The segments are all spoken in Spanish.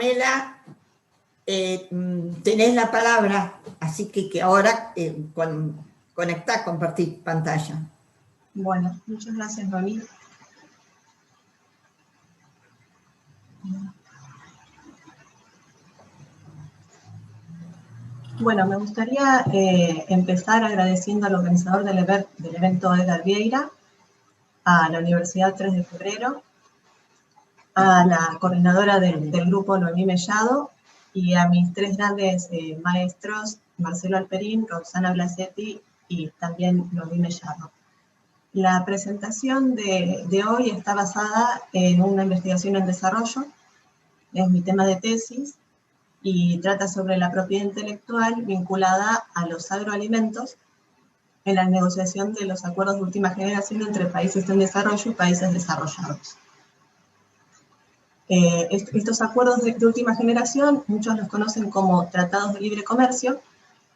Pamela, tenés la palabra, así que ahora conectá, compartir pantalla. Bueno, muchas gracias, Noemí. Bueno, me gustaría empezar agradeciendo al organizador del evento, Edgar Vieira, a la Universidad 3 de Febrero, a la coordinadora del grupo, Noemí Mellado, y a mis tres grandes maestros, Marcelo Alperín, Roxana Blasetti y también Noemí Mellado. La presentación de hoy está basada en una investigación en desarrollo, es mi tema de tesis, y trata sobre la propiedad intelectual vinculada a los agroalimentos en la negociación de los acuerdos de última generación entre países en desarrollo y países desarrollados. Estos acuerdos de última generación, muchos los conocen como tratados de libre comercio,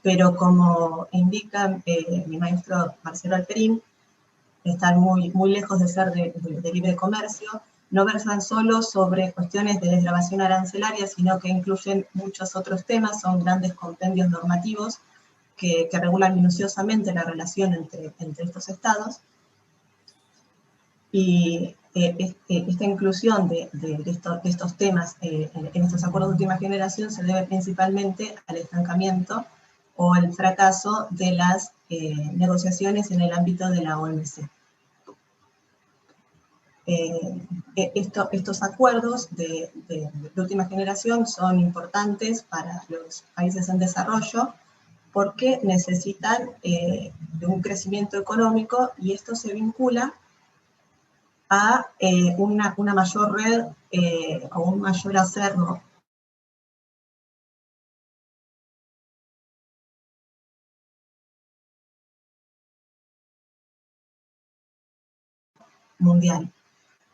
pero como indica mi maestro Marcelo Alperín, están muy lejos de ser de libre comercio, no versan solo sobre cuestiones de desgravación arancelaria, sino que incluyen muchos otros temas, son grandes compendios normativos que regulan minuciosamente la relación entre estos estados. Y esta inclusión de estos temas en estos acuerdos de última generación se debe principalmente al estancamiento o el fracaso de las negociaciones en el ámbito de la OMC. Estos acuerdos de última generación son importantes para los países en desarrollo porque necesitan de un crecimiento económico y esto se vincula a una mayor red o un mayor acervo mundial.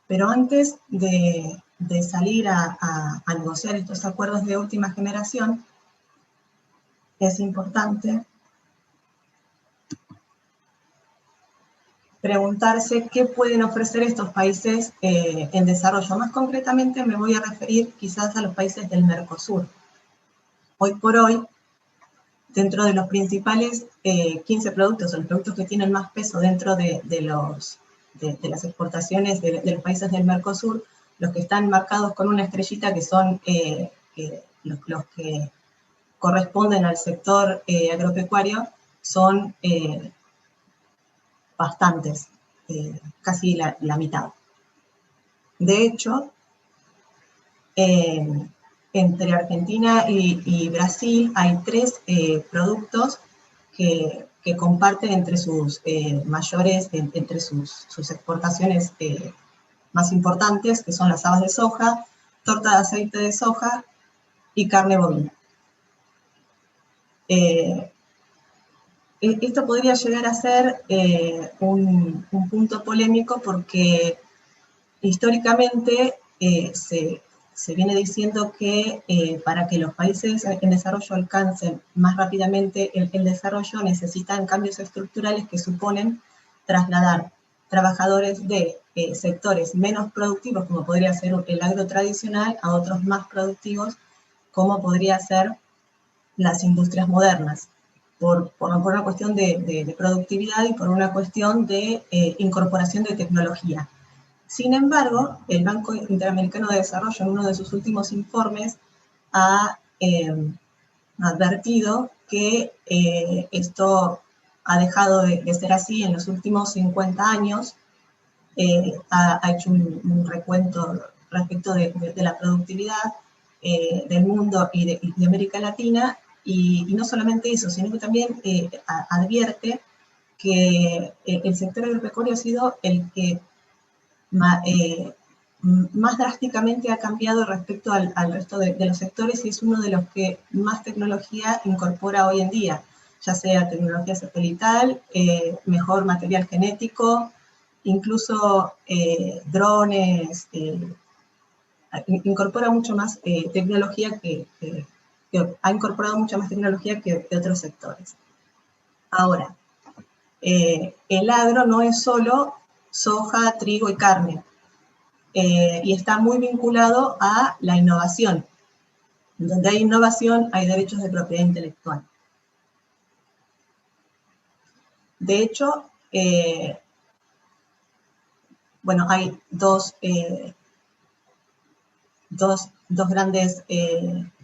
Pero antes de salir a negociar estos acuerdos de última generación, es importante preguntarse qué pueden ofrecer estos países en desarrollo. Más concretamente me voy a referir quizás a los países del Mercosur. Hoy por hoy, dentro de los principales 15 productos, o los productos que tienen más peso dentro de las exportaciones de los países del Mercosur, los que están marcados con una estrellita, que son los que corresponden al sector agropecuario, son bastantes, casi la mitad. De hecho, entre Argentina y Brasil hay tres productos que comparten entre sus entre sus exportaciones más importantes, que son las habas de soja, torta de aceite de soja y carne bovina. Esto podría llegar a ser un punto polémico porque históricamente se viene diciendo que para que los países en desarrollo alcancen más rápidamente el desarrollo necesitan cambios estructurales que suponen trasladar trabajadores de sectores menos productivos, como podría ser el agro tradicional, a otros más productivos, como podría ser las industrias modernas, por una cuestión de productividad y por una cuestión de incorporación de tecnología. Sin embargo, el Banco Interamericano de Desarrollo, en uno de sus últimos informes, ha advertido que esto ha dejado de ser así en los últimos 50 años. Ha hecho un recuento respecto de la productividad del mundo y de América Latina, y no solamente eso, sino que también advierte que el sector agropecuario ha sido el que más drásticamente ha cambiado respecto al resto de los sectores y es uno de los que más tecnología incorpora hoy en día, ya sea tecnología satelital, mejor material genético, incluso drones, incorpora mucho más tecnología que ha incorporado mucha más tecnología que otros sectores. Ahora, el agro no es solo soja, trigo y carne, y está muy vinculado a la innovación. Donde hay innovación, hay derechos de propiedad intelectual. De hecho, bueno, hay dos grandes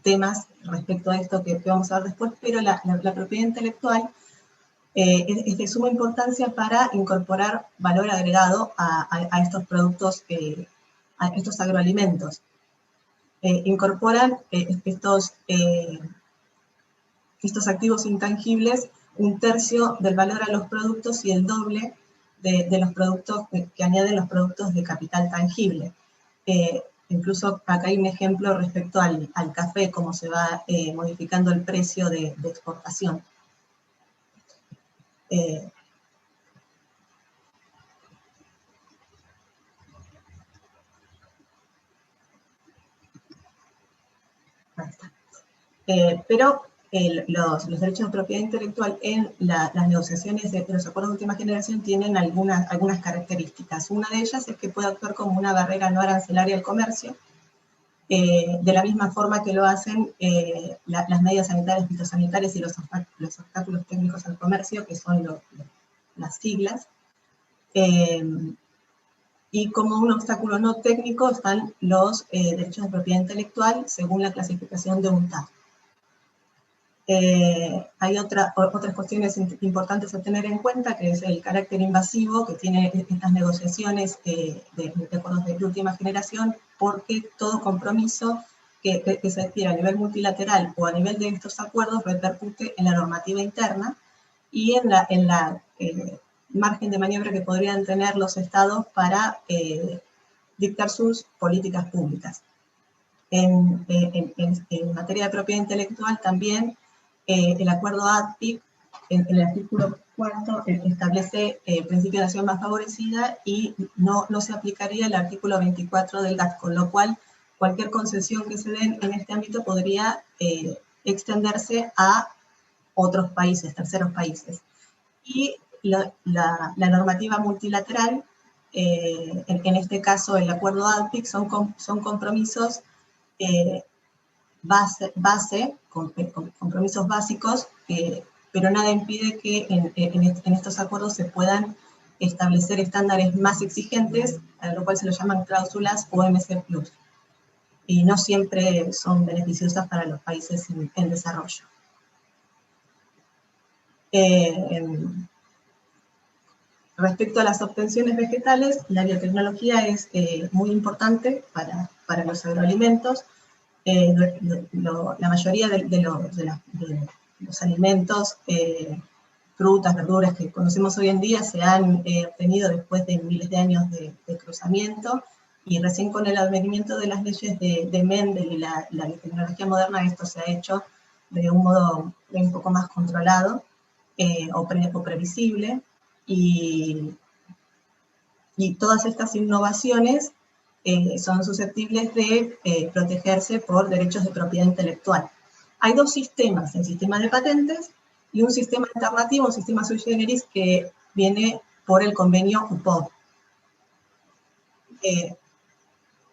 temas respecto a esto que vamos a ver después, pero la propiedad intelectual es de suma importancia para incorporar valor agregado a estos productos, a estos agroalimentos. Incorporan estos activos intangibles 1/3 del valor a los productos y el doble de los productos que añaden los productos de capital tangible. Incluso acá hay un ejemplo respecto al café, cómo se va modificando el precio de exportación. Ahí está. Pero los derechos de propiedad intelectual en las negociaciones de los acuerdos de última generación tienen algunas características. Una de ellas es que puede actuar como una barrera no arancelaria al comercio, de la misma forma que lo hacen las medidas sanitarias, fitosanitarias y los obstáculos técnicos al comercio, que son las siglas. Y como un obstáculo no técnico están los derechos de propiedad intelectual según la clasificación de UNCTAD. Hay otras cuestiones importantes a tener en cuenta, que es el carácter invasivo que tienen estas negociaciones de acuerdos de última generación, porque todo compromiso que se adquiere a nivel multilateral o a nivel de estos acuerdos repercute en la normativa interna y en la margen de maniobra que podrían tener los estados para dictar sus políticas públicas. En materia de propiedad intelectual también, el acuerdo ADPIC, en el artículo 4, establece el principio de nación más favorecida y no se aplicaría el artículo 24 del GATT, con lo cual cualquier concesión que se den en este ámbito podría extenderse a otros países, terceros países. Y la normativa multilateral, en este caso el acuerdo ADPIC, son compromisos compromisos básicos, pero nada impide que en estos acuerdos se puedan establecer estándares más exigentes, a lo cual se lo llaman cláusulas OMC+. Y no siempre son beneficiosas para los países en desarrollo. Respecto a las obtenciones vegetales, la biotecnología es muy importante para los agroalimentos. La mayoría de los alimentos, frutas, verduras que conocemos hoy en día se han obtenido después de miles de años de cruzamiento, y recién con el advenimiento de las leyes de Mendel y la biotecnología moderna esto se ha hecho de un modo un poco más controlado o previsible, y todas estas innovaciones son susceptibles de protegerse por derechos de propiedad intelectual. Hay dos sistemas, el sistema de patentes y un sistema alternativo, un sistema sui generis que viene por el convenio UPOV.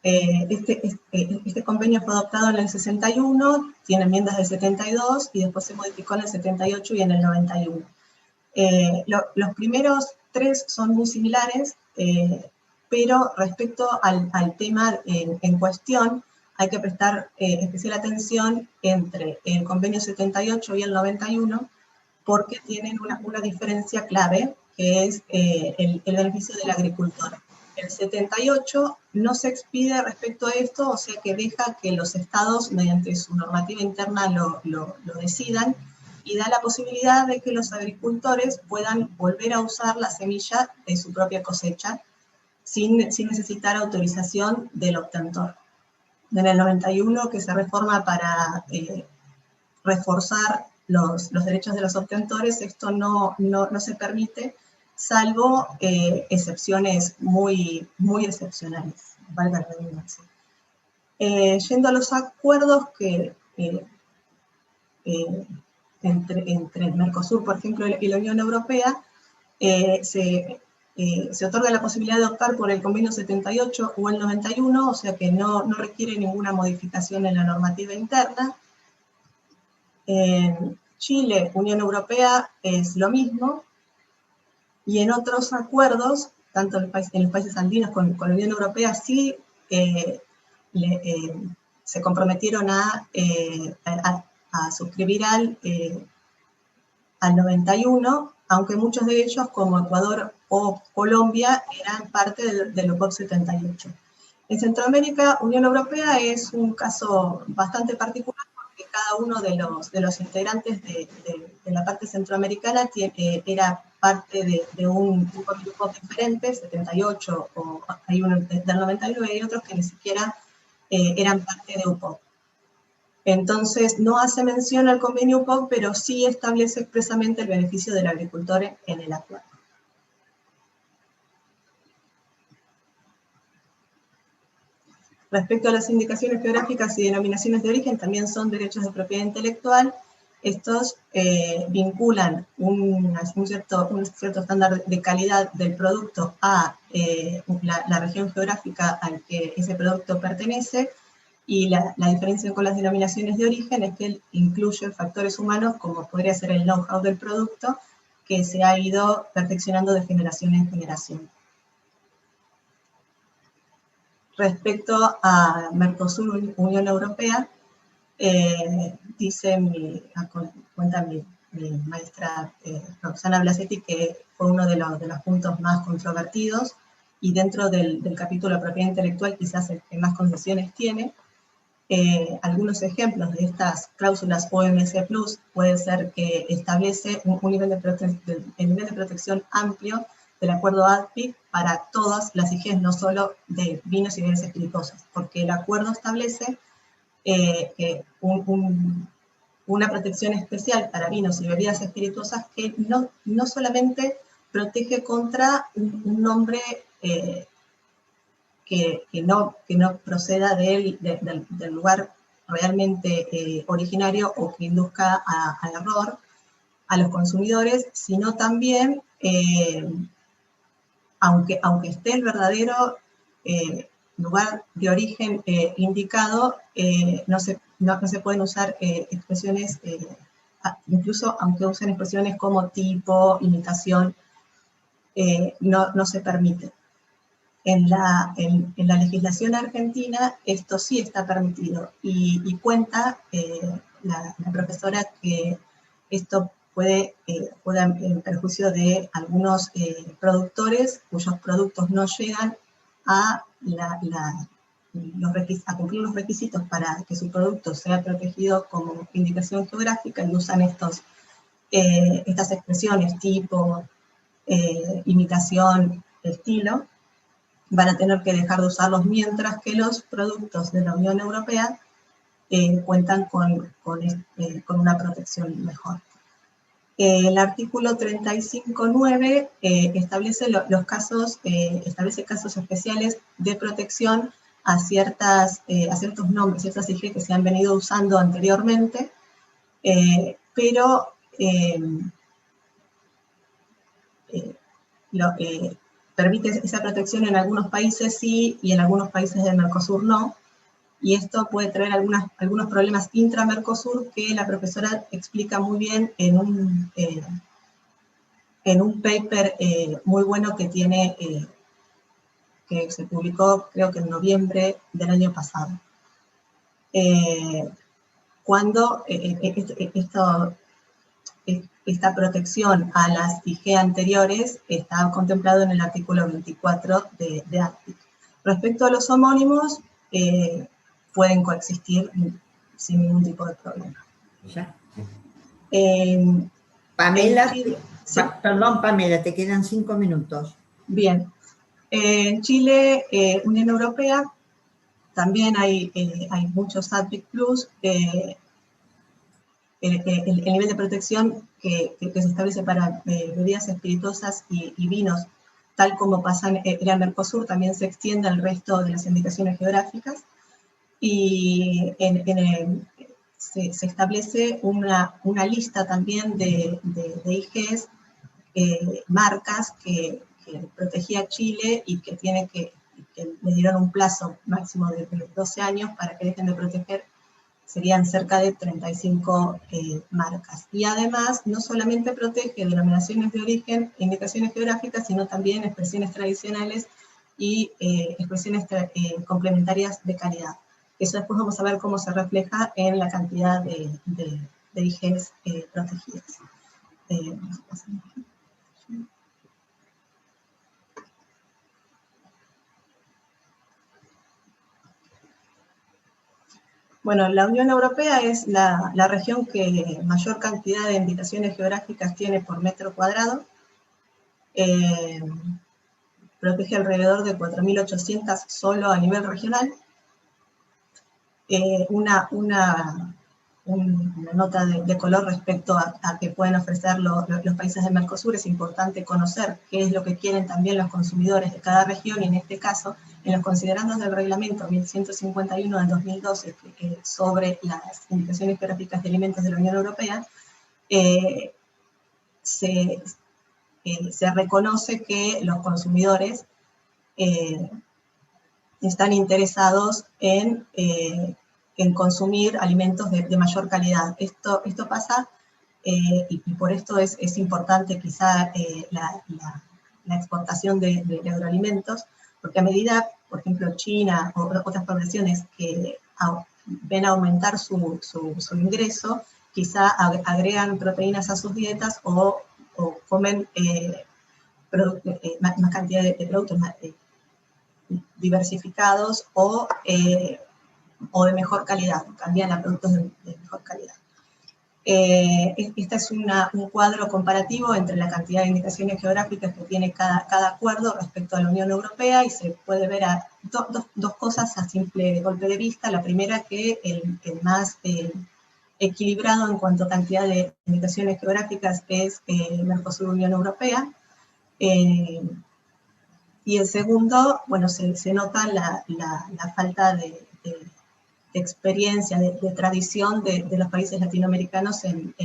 Este convenio fue adoptado en el 61, tiene enmiendas del 72 y después se modificó en el 78 y en el 91. Los primeros tres son muy similares, pero respecto al tema en cuestión, hay que prestar especial atención entre el convenio 78 y el 91, porque tienen una diferencia clave, que es el beneficio del agricultor. El 78 no se expide respecto a esto, o sea que deja que los estados, mediante su normativa interna, lo decidan, y da la posibilidad de que los agricultores puedan volver a usar la semilla de su propia cosecha, sin necesitar autorización del obtentor. En el 91, que se reforma para reforzar los derechos de los obtentores, esto no se permite, salvo excepciones muy excepcionales, valga la redundancia. Yendo a los acuerdos que entre el Mercosur, por ejemplo, y la Unión Europea, se otorga la posibilidad de optar por el convenio 78 o el 91, o sea que no requiere ninguna modificación en la normativa interna. En Chile, Unión Europea, es lo mismo. Y en otros acuerdos, tanto en los países andinos con la Unión Europea, sí se comprometieron a suscribir al 91, aunque muchos de ellos, como Ecuador o Colombia, eran parte del UPOV 78. En Centroamérica, Unión Europea es un caso bastante particular porque cada uno de los integrantes de la parte centroamericana era parte de un UPOV diferente, 78, o hay uno del 91 y hay otros que ni siquiera eran parte de UPOV. Entonces, no hace mención al convenio UPOV, pero sí establece expresamente el beneficio del agricultor en el acuerdo. Respecto a las indicaciones geográficas y denominaciones de origen, también son derechos de propiedad intelectual. Estos vinculan un cierto estándar de calidad del producto a la región geográfica al que ese producto pertenece, y la diferencia con las denominaciones de origen es que incluye factores humanos, como podría ser el know-how del producto, que se ha ido perfeccionando de generación en generación. Respecto a Mercosur, Unión Europea, cuenta mi maestra Roxana Blasetti, que fue uno de los puntos más controvertidos, y dentro del capítulo de propiedad intelectual quizás el que más concesiones tiene. Algunos ejemplos de estas cláusulas OMC Plus puede ser que establece un nivel de protección amplio del acuerdo ADPIC para todas las IGs, no solo de vinos y bebidas espirituosas, porque el acuerdo establece una protección especial para vinos y bebidas espirituosas que no solamente protege contra un nombre que no proceda del lugar realmente originario o que induzca al error a los consumidores, sino también, aunque esté el verdadero lugar de origen indicado, no se pueden usar expresiones, incluso aunque usen expresiones como tipo, imitación, no se permite. En la legislación argentina esto sí está permitido, y cuenta la profesora que esto puede en perjuicio de algunos productores cuyos productos no llegan a cumplir los requisitos para que su producto sea protegido como indicación geográfica, y usan estas expresiones tipo, imitación, estilo. Van a tener que dejar de usarlos, mientras que los productos de la Unión Europea cuentan con una protección mejor. El artículo 35.9 establece establece casos especiales de protección a ciertos nombres, ciertas IG que se han venido usando anteriormente, pero permite esa protección en algunos países sí, y en algunos países del Mercosur no, y esto puede traer algunos problemas intra-Mercosur que la profesora explica muy bien en un paper muy bueno que tiene, que se publicó creo que en noviembre del año pasado. Cuando esta protección a las IG anteriores está contemplado en el artículo 24 de ADPIC. Respecto a los homónimos, pueden coexistir sin ningún tipo de problema. Ya. Pamela, sí. Perdón, Pamela, te quedan 5 minutos. Bien. En Chile, Unión Europea, también hay muchos ADPIC Plus. El nivel de protección que se establece para bebidas espirituosas y vinos, tal como pasa en el Mercosur, también se extiende al resto de las indicaciones geográficas, y se establece una lista también de IGs, marcas que protegía Chile y que le dieron un plazo máximo de 12 años para que dejen de proteger, serían cerca de 35 marcas. Y además, no solamente protege denominaciones de origen e indicaciones geográficas, sino también expresiones tradicionales y expresiones complementarias de calidad. Eso después vamos a ver cómo se refleja en la cantidad de IGs protegidas. Bueno, la Unión Europea es la región que mayor cantidad de indicaciones geográficas tiene por metro cuadrado. Protege alrededor de 4.800 solo a nivel regional. Una nota de color respecto a que pueden ofrecer los países de Mercosur. Es importante conocer qué es lo que quieren también los consumidores de cada región, y en este caso, en los considerandos del reglamento 1151 del 2012 sobre las indicaciones geográficas de alimentos de la Unión Europea, se reconoce que los consumidores están interesados en consumir alimentos de mayor calidad. Esto pasa, y por esto es importante quizá la exportación de agroalimentos, porque a medida, por ejemplo, China o otras poblaciones que ven aumentar su ingreso, quizá agregan proteínas a sus dietas o comen más cantidad de productos diversificados o de mejor calidad, cambian a productos de mejor calidad. Este es un cuadro comparativo entre la cantidad de indicaciones geográficas que tiene cada acuerdo respecto a la Unión Europea, y se puede ver dos cosas a simple golpe de vista. La primera, que el más equilibrado en cuanto a cantidad de indicaciones geográficas es Mercosur-Unión Europea. Y el segundo, bueno, se nota la falta de experiencia, de tradición de los países latinoamericanos en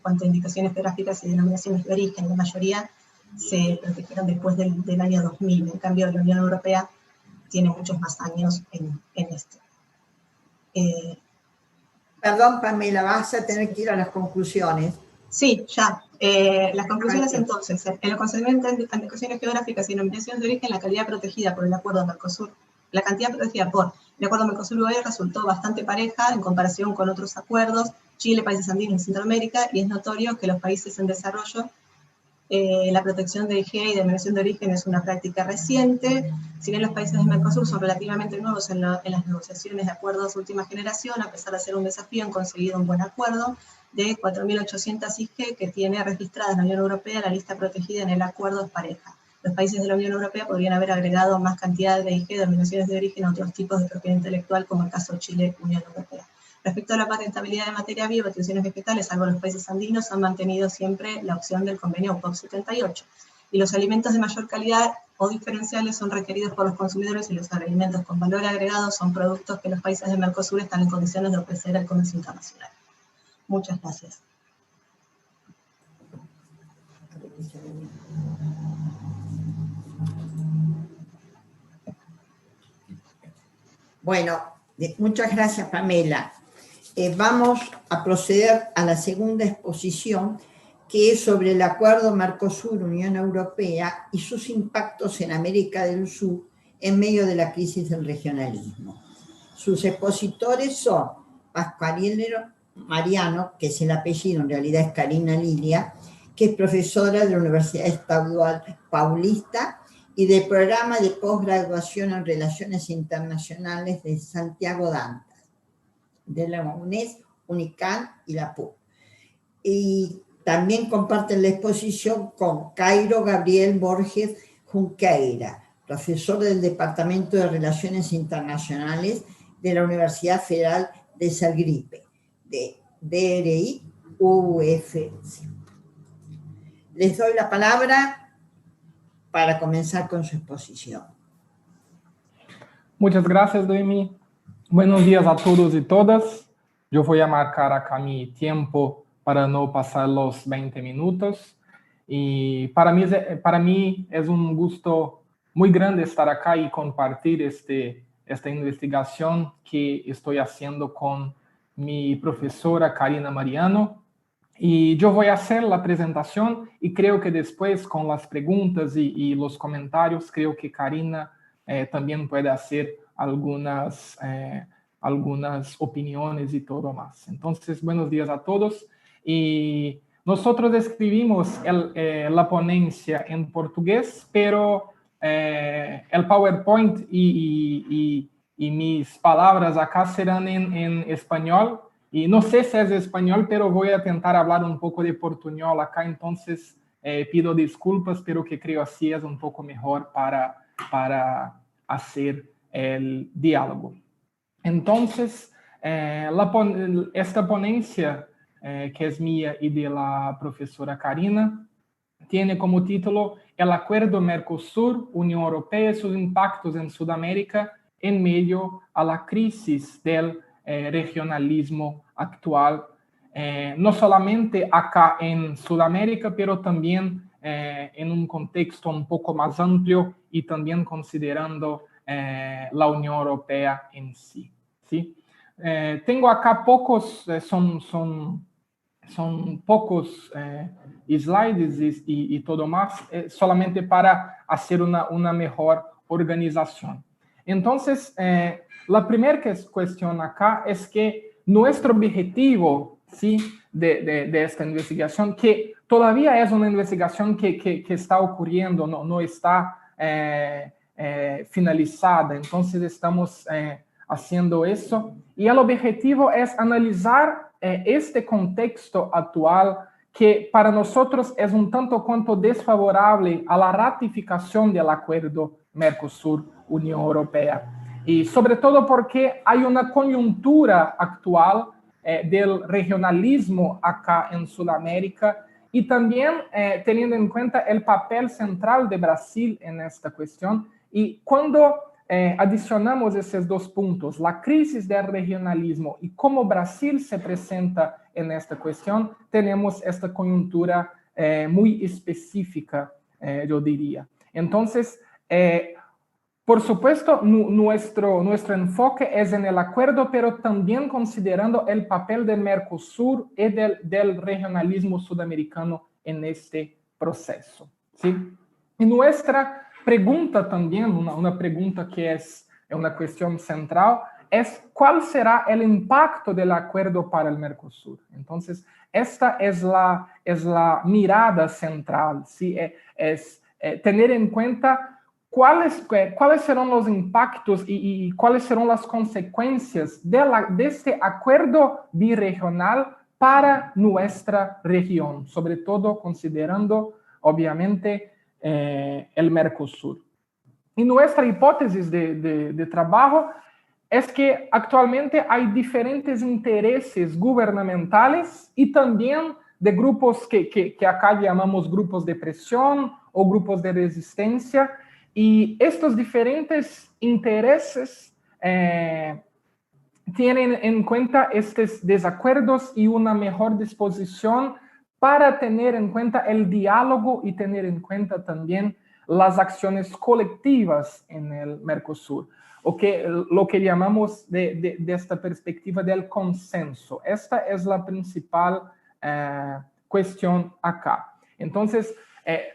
cuanto a indicaciones geográficas y denominaciones de origen. La mayoría se protegieron después del año 2000. En cambio, la Unión Europea tiene muchos más años en esto. Perdón, Pamela, vas a tener que ir a las conclusiones. Sí, ya. Las conclusiones entonces, en lo concerniente a indicaciones geográficas y denominaciones de origen, la calidad protegida por el Acuerdo Mercosur, la cantidad protegida por el Acuerdo Mercosur-UE resultó bastante pareja en comparación con otros acuerdos, Chile, países andinos y Centroamérica, y es notorio que los países en desarrollo, la protección de IG y denominación de origen es una práctica reciente. Si bien los países de Mercosur son relativamente nuevos en las negociaciones de acuerdos de última generación, a pesar de ser un desafío, han conseguido un buen acuerdo de 4.800 IG que tiene registrada en la Unión Europea. La lista protegida en el acuerdo es pareja. Los países de la Unión Europea podrían haber agregado más cantidad de IG, denominaciones de origen, a otros tipos de propiedad intelectual, como el caso Chile, Unión Europea. Respecto a la patentabilidad de materia viva y utilizaciones vegetales, salvo los países andinos, han mantenido siempre la opción del convenio UPOV 78. Y los alimentos de mayor calidad o diferenciales son requeridos por los consumidores, y los alimentos con valor agregado son productos que los países de Mercosur están en condiciones de ofrecer al comercio internacional. Muchas gracias. Bueno, muchas gracias, Pamela. Vamos a proceder a la segunda exposición, que es sobre el Acuerdo Mercosur-Unión Europea y sus impactos en América del Sur en medio de la crisis del regionalismo. Sus expositores son Pascualina Mariano, que es el apellido, en realidad es Karina Lilia, que es profesora de la Universidad Estadual Paulista y del programa de posgraduación en Relaciones Internacionales de Santiago Dantas, de la UNES, UNICAN y la PUC. Y también comparten la exposición con Cairo Gabriel Borges Junqueira, profesor del Departamento de Relaciones Internacionales de la Universidad Federal de Zagreb, de DRI UFC. Les doy la palabra para comenzar con su exposición. Muchas gracias, Noemi. Buenos días a todos y todas. Yo voy a marcar acá mi tiempo para no pasar los 20 minutos. Y para mí es un gusto muy grande estar acá y compartir esta investigación que estoy haciendo con mi profesora Karina Mariano. Y yo voy a hacer la presentación y creo que después con las preguntas y los comentarios, creo que Karina también puede hacer algunas opiniones y todo más. Entonces, buenos días a todos. Y nosotros escribimos la ponencia en portugués, pero el PowerPoint y mis palabras acá serán en español. Y no sé si es español, pero voy a intentar hablar un poco de portuñol acá, entonces pido disculpas, pero que creo así es un poco mejor para hacer el diálogo. Entonces, esta ponencia, que es mía y de la profesora Karina, tiene como título El Acuerdo Mercosur-Unión Europea y sus impactos en Sudamérica en medio a la crisis del regionalismo actual, no solamente acá en Sudamérica, pero también en un contexto un poco más amplio y también considerando la Unión Europea en sí. ¿Sí? Tengo acá pocos, son pocos slides y todo más, solamente para hacer una mejor organización. Entonces, la primera cuestión acá es que nuestro objetivo, ¿sí?, de esta investigación, que todavía es una investigación que está ocurriendo, no está finalizada, entonces estamos haciendo eso, y el objetivo es analizar este contexto actual que para nosotros es un tanto cuanto desfavorable a la ratificación del acuerdo Mercosur-Unión Europea. Y sobre todo porque hay una coyuntura actual del regionalismo acá en Sudamérica y también teniendo en cuenta el papel central de Brasil en esta cuestión. Y cuando adicionamos esos dos puntos, la crisis del regionalismo y cómo Brasil se presenta en esta cuestión, tenemos esta coyuntura muy específica, yo diría. Entonces, por supuesto, nuestro enfoque es en el acuerdo, pero también considerando el papel del Mercosur y del regionalismo sudamericano en este proceso, ¿sí? Y nuestra pregunta también, una pregunta que es una cuestión central, es ¿cuál será el impacto del acuerdo para el Mercosur? Entonces, esta es la mirada central, ¿sí? Es tener en cuenta ¿cuáles serán los impactos y cuáles serán las consecuencias de este acuerdo birregional para nuestra región? Sobre todo considerando, obviamente, el Mercosur. Y nuestra hipótesis de trabajo es que actualmente hay diferentes intereses gubernamentales y también de grupos que acá llamamos grupos de presión o grupos de resistencia. Y estos diferentes intereses tienen en cuenta estos desacuerdos y una mejor disposición para tener en cuenta el diálogo y tener en cuenta también las acciones colectivas en el Mercosur, lo que llamamos de esta perspectiva del consenso. Esta es la principal cuestión acá. Entonces,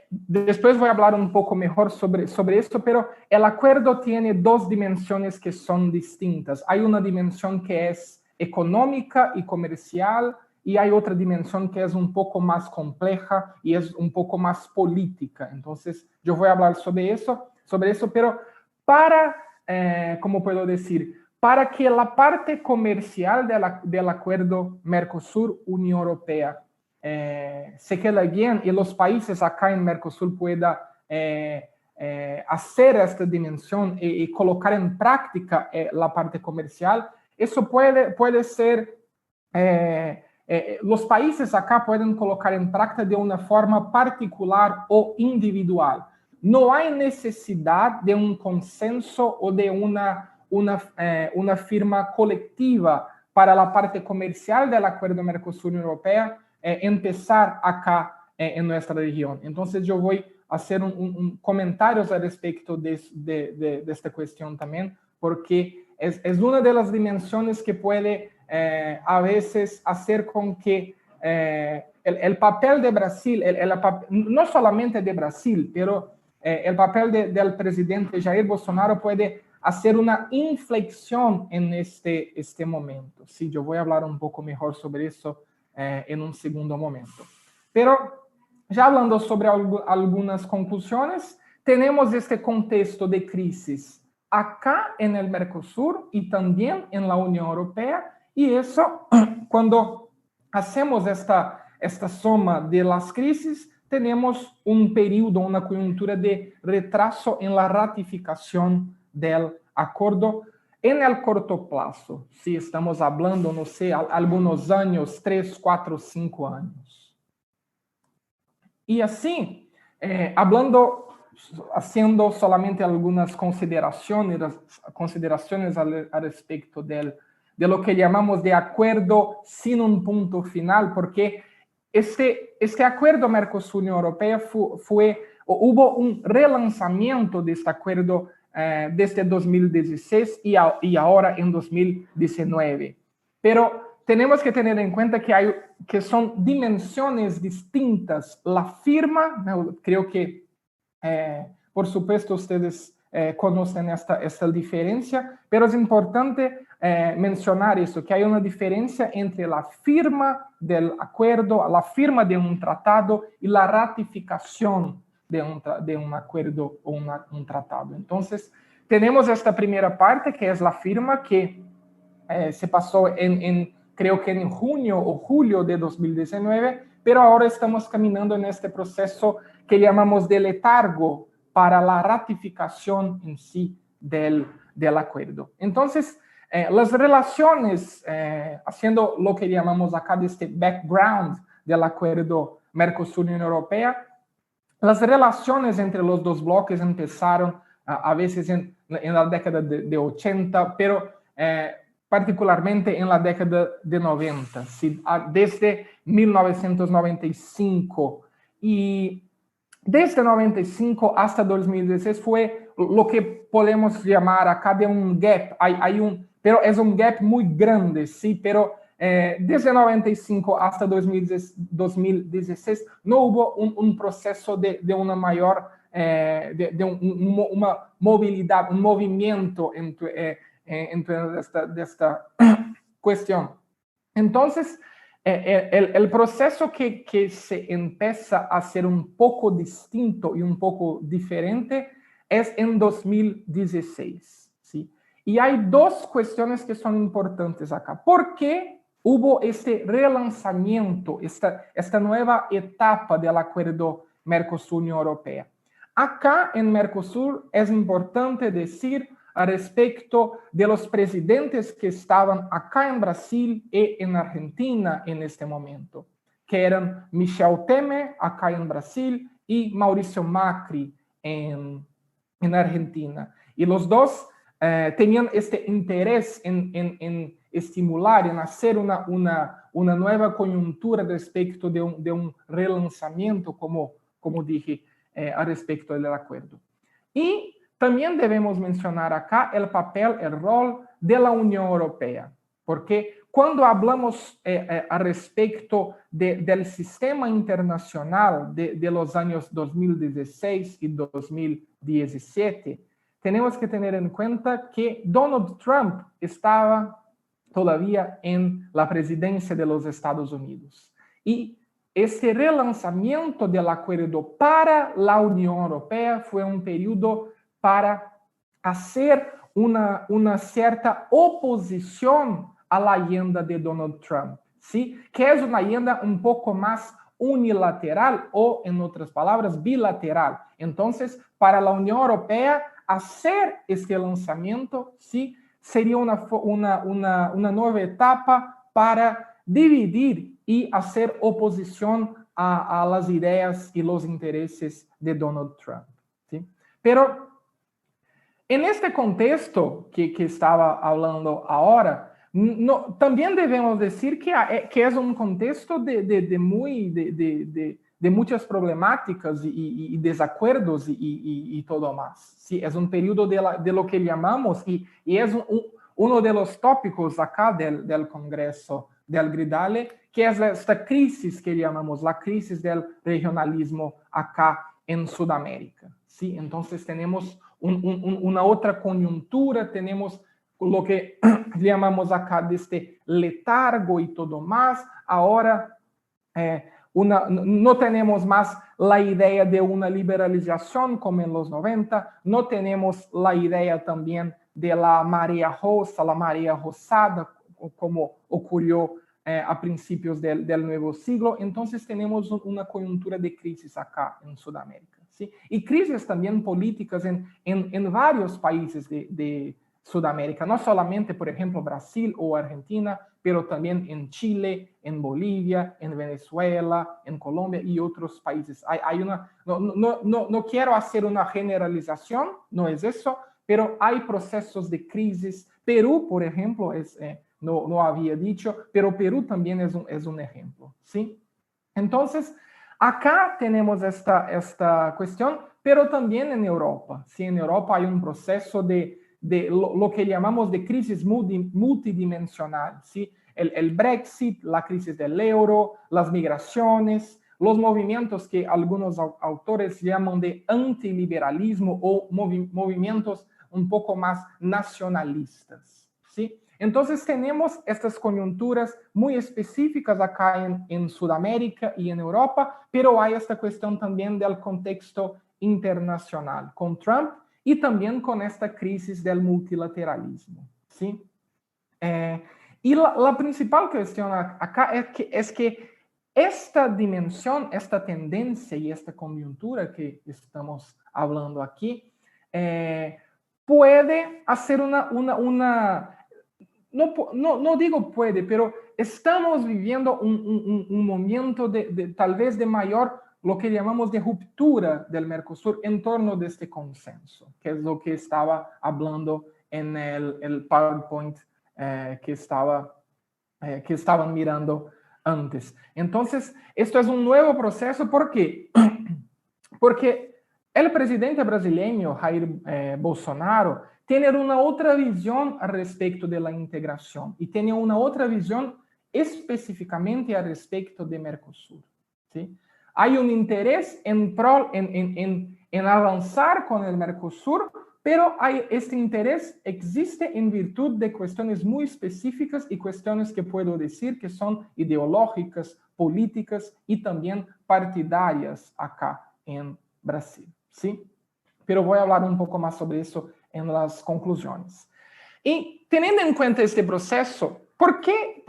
después voy a hablar un poco mejor sobre esto, pero el acuerdo tiene dos dimensiones que son distintas. Hay una dimensión que es económica y comercial, y hay otra dimensión que es un poco más compleja y es un poco más política. Entonces, yo voy a hablar sobre eso, pero para, ¿cómo puedo decir? Para que la parte comercial del acuerdo Mercosur-Unión Europea se queda bien y los países acá en Mercosur puedan hacer esta dimensión y colocar en práctica la parte comercial, eso puede ser, los países acá pueden colocar en práctica de una forma particular o individual. No hay necesidad de un consenso o de una firma colectiva para la parte comercial del acuerdo Mercosur-Unión Europea empezar acá en nuestra región. Entonces yo voy a hacer comentarios al respecto de esta cuestión también, porque es una de las dimensiones que puede a veces hacer con que el papel de Brasil, no solamente de Brasil, pero el papel del presidente Jair Bolsonaro puede hacer una inflexión en este momento. Sí, yo voy a hablar un poco mejor sobre eso en un segundo momento. Pero ya hablando sobre algunas conclusiones, tenemos este contexto de crisis acá en el Mercosur y también en la Unión Europea, y eso, cuando hacemos esta suma de las crisis, tenemos un periodo, una coyuntura de retraso en la ratificación del acuerdo en el corto plazo. Si estamos hablando, no sé, algunos años, 3, 4, 5 años. Y así, haciendo solamente algunas consideraciones al respecto de lo que llamamos de acuerdo sin un punto final, porque este acuerdo Mercosur-Unión Europea hubo un relanzamiento de este acuerdo desde 2016 y ahora en 2019. Pero tenemos que tener en cuenta que son dimensiones distintas. La firma, creo que, por supuesto, ustedes conocen esta diferencia, pero es importante mencionar eso, que hay una diferencia entre la firma del acuerdo, la firma de un tratado y la ratificación de un acuerdo o un tratado. Entonces, tenemos esta primera parte, que es la firma, que se pasó creo que en junio o julio de 2019, pero ahora estamos caminando en este proceso que llamamos de letargo para la ratificación en sí del acuerdo. Entonces, las relaciones, haciendo lo que llamamos acá de este background del acuerdo Mercosur-Unión Europea, las relaciones entre los dos bloques empezaron a veces en la década de 80, pero particularmente en la década de 90, ¿sí? Desde 1995. Y desde 95 hasta 2016 fue lo que podemos llamar acá de un gap. Pero es un gap muy grande, ¿sí? Pero desde 95 hasta 2016 no hubo un proceso de una mayor, una movilidad, un movimiento entre esta cuestión. Entonces, el proceso que se empieza a ser un poco distinto y un poco diferente es en 2016, ¿sí? Y hay dos cuestiones que son importantes acá. ¿Por qué hubo este relanzamiento, esta nueva etapa del acuerdo Mercosur-Unión Europea? Acá en Mercosur es importante decir a respecto de los presidentes que estaban acá en Brasil y en Argentina en este momento, que eran Michel Temer acá en Brasil y Mauricio Macri en Argentina. Y los dos tenían este interés en estimular, en hacer una nueva coyuntura respecto de un relanzamiento, como dije, al respecto del acuerdo. Y también debemos mencionar acá el papel, el rol de la Unión Europea, porque cuando hablamos al respecto del sistema internacional de los años 2016 y 2017, tenemos que tener en cuenta que Donald Trump estaba todavía en la presidencia de los Estados Unidos. Y este relanzamiento del acuerdo para la Unión Europea fue un periodo para hacer una cierta oposición a la agenda de Donald Trump, ¿sí? Que es una agenda un poco más unilateral o, en otras palabras, bilateral. Entonces, para la Unión Europea, hacer este lanzamiento, ¿sí? Sería una nueva etapa para dividir y hacer oposición a las ideas y los intereses de Donald Trump, ¿sí? Pero en este contexto que estaba hablando ahora, también debemos decir que es un contexto de de muchas problemáticas y desacuerdos y todo más. Sí, es un periodo de lo que llamamos, y es uno de los tópicos acá del Congreso del Gridale, que es esta crisis que llamamos la crisis del regionalismo acá en Sudamérica. ¿Sí? Entonces tenemos una otra coyuntura, tenemos lo que llamamos acá de este letargo y todo más. Ahora no tenemos más la idea de una liberalización como en los 90, no tenemos la idea también de la marea rosa, la marea rosada, como ocurrió a principios del nuevo siglo. Entonces tenemos una coyuntura de crisis acá en Sudamérica, ¿sí? Y crisis también políticas en varios países de Sudamérica, no solamente, por ejemplo, Brasil o Argentina, pero también en Chile, en Bolivia, en Venezuela, en Colombia y otros países. No quiero hacer una generalización, no es eso, pero hay procesos de crisis. Perú, por ejemplo, no había dicho, pero Perú también es un ejemplo, ¿sí? Entonces, acá tenemos esta cuestión, pero también en Europa, ¿sí? En Europa hay un proceso de lo que llamamos de crisis multidimensional, ¿sí? El Brexit, la crisis del euro, las migraciones, los movimientos que algunos autores llaman de antiliberalismo o movimientos un poco más nacionalistas, ¿sí? Entonces tenemos estas coyunturas muy específicas acá en Sudamérica y en Europa, pero hay esta cuestión también del contexto internacional, con Trump y también con esta crisis del multilateralismo, ¿sí? Y la principal cuestión acá es que esta dimensión, esta tendencia y esta coyuntura que estamos hablando aquí, puede hacer no digo puede, pero estamos viviendo un momento tal vez de mayor, lo que llamamos de ruptura del Mercosur en torno de este consenso, que es lo que estaba hablando en el PowerPoint que estaban mirando antes. Entonces, esto es un nuevo proceso. ¿Por qué? Porque el presidente brasileño, Jair Bolsonaro, tiene una otra visión al respecto de la integración y tiene una otra visión específicamente al respecto de Mercosur, ¿sí? Hay un interés en avanzar con el Mercosur, pero este interés existe en virtud de cuestiones muy específicas y cuestiones que puedo decir que son ideológicas, políticas y también partidarias acá en Brasil, ¿sí? Pero voy a hablar un poco más sobre eso en las conclusiones. Y teniendo en cuenta este proceso, ¿por qué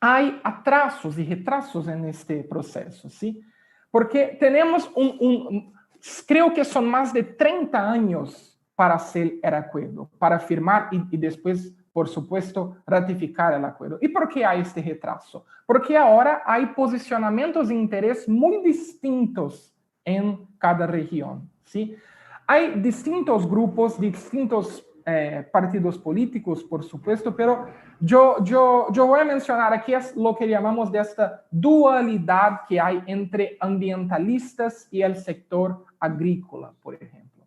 hay atrasos y retrasos en este proceso? ¿Sí? Porque tenemos creo que son más de 30 años para hacer el acuerdo, para firmar y después, por supuesto, ratificar el acuerdo. ¿Y por qué hay este retraso? Porque ahora hay posicionamientos de interés muy distintos en cada región, ¿sí? Hay distintos grupos, distintos partidos políticos, por supuesto, pero yo voy a mencionar aquí es lo que llamamos de esta dualidad que hay entre ambientalistas y el sector agrícola, por ejemplo.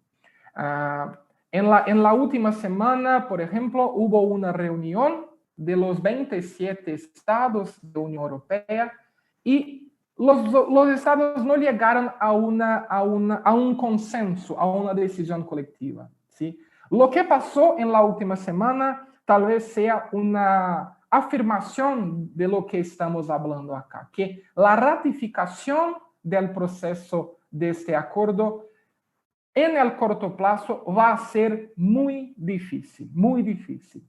En la última semana, por ejemplo, hubo una reunión de los 27 estados de la Unión Europea y los estados no llegaron a un consenso, a una decisión colectiva, ¿sí? Lo que pasó en la última semana tal vez sea una afirmación de lo que estamos hablando acá, que la ratificación del proceso de este acuerdo en el corto plazo va a ser muy difícil, muy difícil.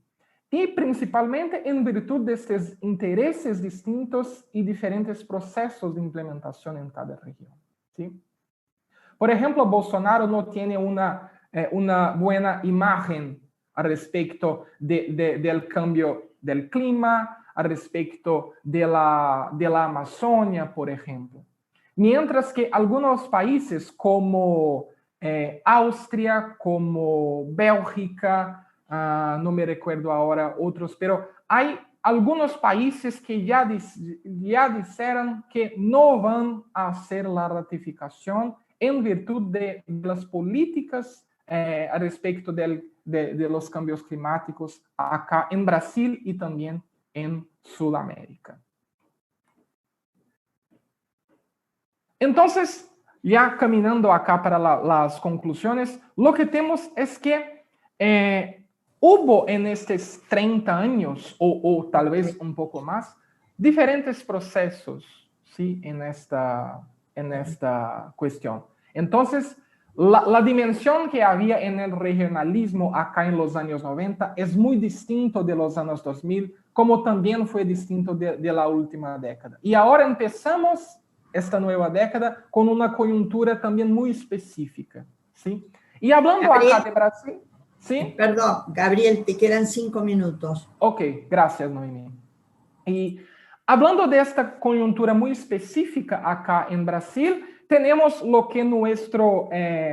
Y principalmente en virtud de estos intereses distintos y diferentes procesos de implementación en cada región, ¿sí? Por ejemplo, Bolsonaro no tiene una buena imagen al respecto del cambio del clima, al respecto de la Amazonia, por ejemplo. Mientras que algunos países como Austria, como Bélgica, no me recuerdo ahora otros, pero hay algunos países que ya dijeron que no van a hacer la ratificación en virtud de las políticas al respecto de los cambios climáticos acá en Brasil y también en Sudamérica. Entonces, ya caminando acá para las conclusiones, lo que tenemos es que hubo en estos 30 años, o tal vez un poco más, diferentes procesos, ¿sí? en esta cuestión. Entonces, la dimensión que había en el regionalismo acá en los años 90 es muy distinto de los años 2000, como también fue distinto de la última década. Y ahora empezamos esta nueva década con una coyuntura también muy específica, ¿sí? Y hablando acá de Brasil, ¿sí? Perdón, Gabriel, te quedan 5 minutos. Ok, gracias, Noemí. Y hablando de esta coyuntura muy específica acá en Brasil, tenemos lo que nuestro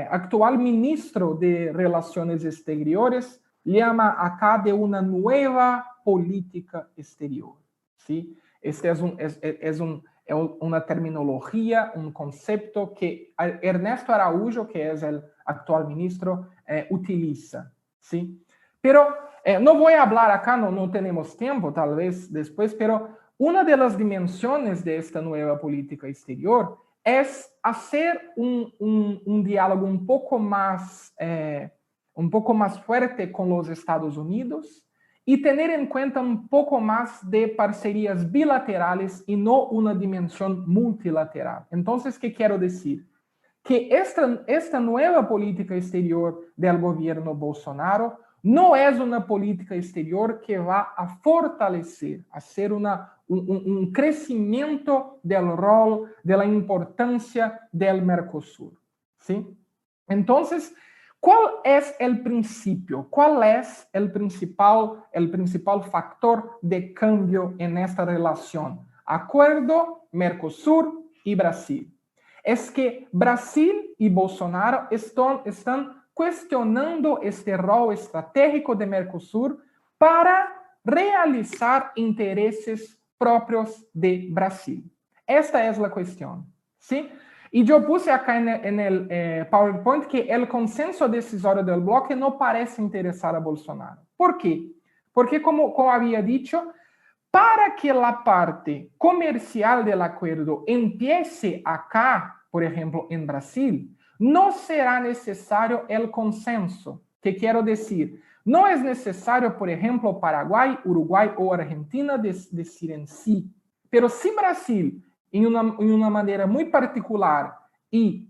actual ministro de Relaciones Exteriores llama acá de una nueva política exterior, ¿sí? Este es una terminología, un concepto que Ernesto Araújo, que es el actual ministro, utiliza, ¿sí? Pero no voy a hablar acá, no tenemos tiempo, tal vez después, pero una de las dimensiones de esta nueva política exterior es hacer un diálogo un poco más fuerte con los Estados Unidos y tener en cuenta un poco más de parcerías bilaterales y no una dimensión multilateral. Entonces, ¿qué quiero decir? Que esta nueva política exterior del gobierno Bolsonaro no es una política exterior que va a fortalecer, a hacer un crecimiento del rol, de la importancia del Mercosur, ¿sí? Entonces, ¿cuál es el principio? ¿Cuál es el principal factor de cambio en esta relación? Acuerdo Mercosur y Brasil. Es que Brasil y Bolsonaro están cuestionando este rol estratégico de Mercosur para realizar intereses propios de Brasil. Esta es la cuestión, ¿sí? Y yo puse acá en el PowerPoint que el consenso decisorio del bloque no parece interesar a Bolsonaro. ¿Por qué? Porque, como había dicho, para que la parte comercial del acuerdo empiece acá, por ejemplo, en Brasil, no será necesario el consenso. ¿Qué quiero decir? No es necesario, por ejemplo, Paraguay, Uruguay o Argentina decir en sí. Pero si Brasil, en una manera muy particular y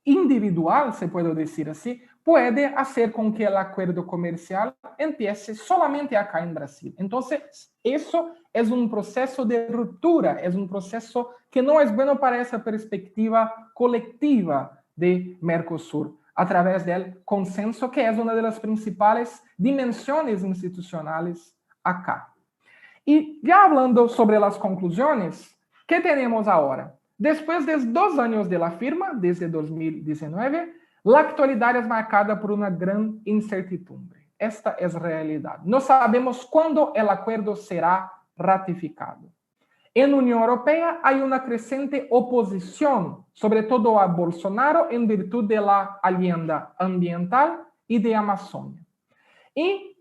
individual, se puede decir así, puede hacer con que el acuerdo comercial empiece solamente acá en Brasil. Entonces, eso es un proceso de ruptura, es un proceso que no es bueno para esa perspectiva colectiva de Mercosur, a través del consenso, que es una de las principales dimensiones institucionales acá. Y ya hablando sobre las conclusiones, ¿qué tenemos ahora? Después de 2 años de la firma, desde 2019, la actualidad es marcada por una gran incertidumbre. Esta es realidad. No sabemos cuándo el acuerdo será ratificado. En la Unión Europea hay una creciente oposición, sobre todo a Bolsonaro, en virtud de la agenda ambiental y de Amazonia. Y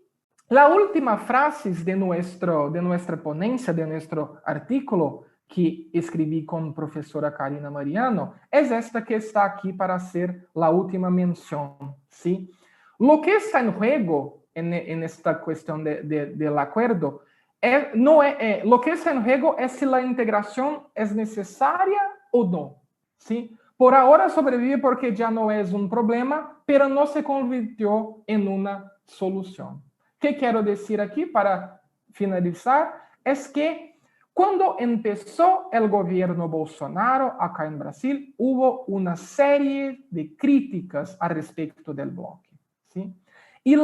la última frase de nuestra ponencia, de nuestro artículo, que escribí con profesora Karina Mariano, es esta que está aquí para hacer la última mención, ¿sí? Lo que está en juego en esta cuestión del acuerdo, lo que está en juego es si la integración es necesaria o no, ¿sí? Por ahora sobrevive porque ya no es un problema, pero no se convirtió en una solución. ¿Qué quiero decir aquí para finalizar? Es que cuando empezó el gobierno Bolsonaro acá en Brasil, hubo una serie de críticas al respecto del bloque, ¿sí? Y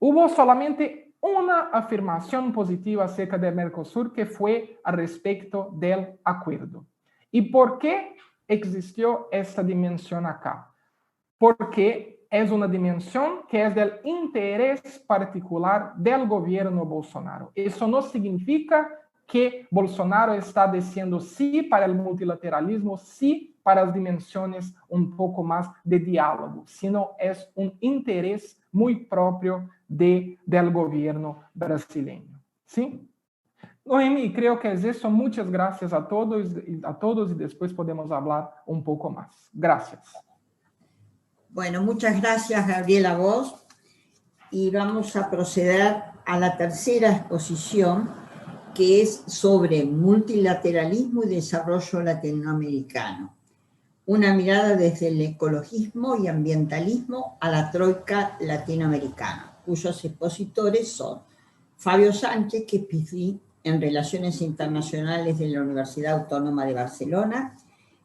hubo solamente una afirmación positiva acerca del Mercosur, que fue al respecto del acuerdo. ¿Y por qué existió esta dimensión acá? Porque es una dimensión que es del interés particular del gobierno Bolsonaro. Eso no significa que Bolsonaro está diciendo sí para el multilateralismo, sí para las dimensiones un poco más de diálogo, sino es un interés muy propio del gobierno brasileño. ¿Sí? Noemi, creo que es eso. Muchas gracias a todos y después podemos hablar un poco más. Gracias. Bueno, muchas gracias, Gabriela, a vos. Y vamos a proceder a la tercera exposición, que es sobre multilateralismo y desarrollo latinoamericano. Una mirada desde el ecologismo y ambientalismo a la troika latinoamericana, cuyos expositores son Fabio Sánchez, que es PhD en Relaciones Internacionales de la Universidad Autónoma de Barcelona,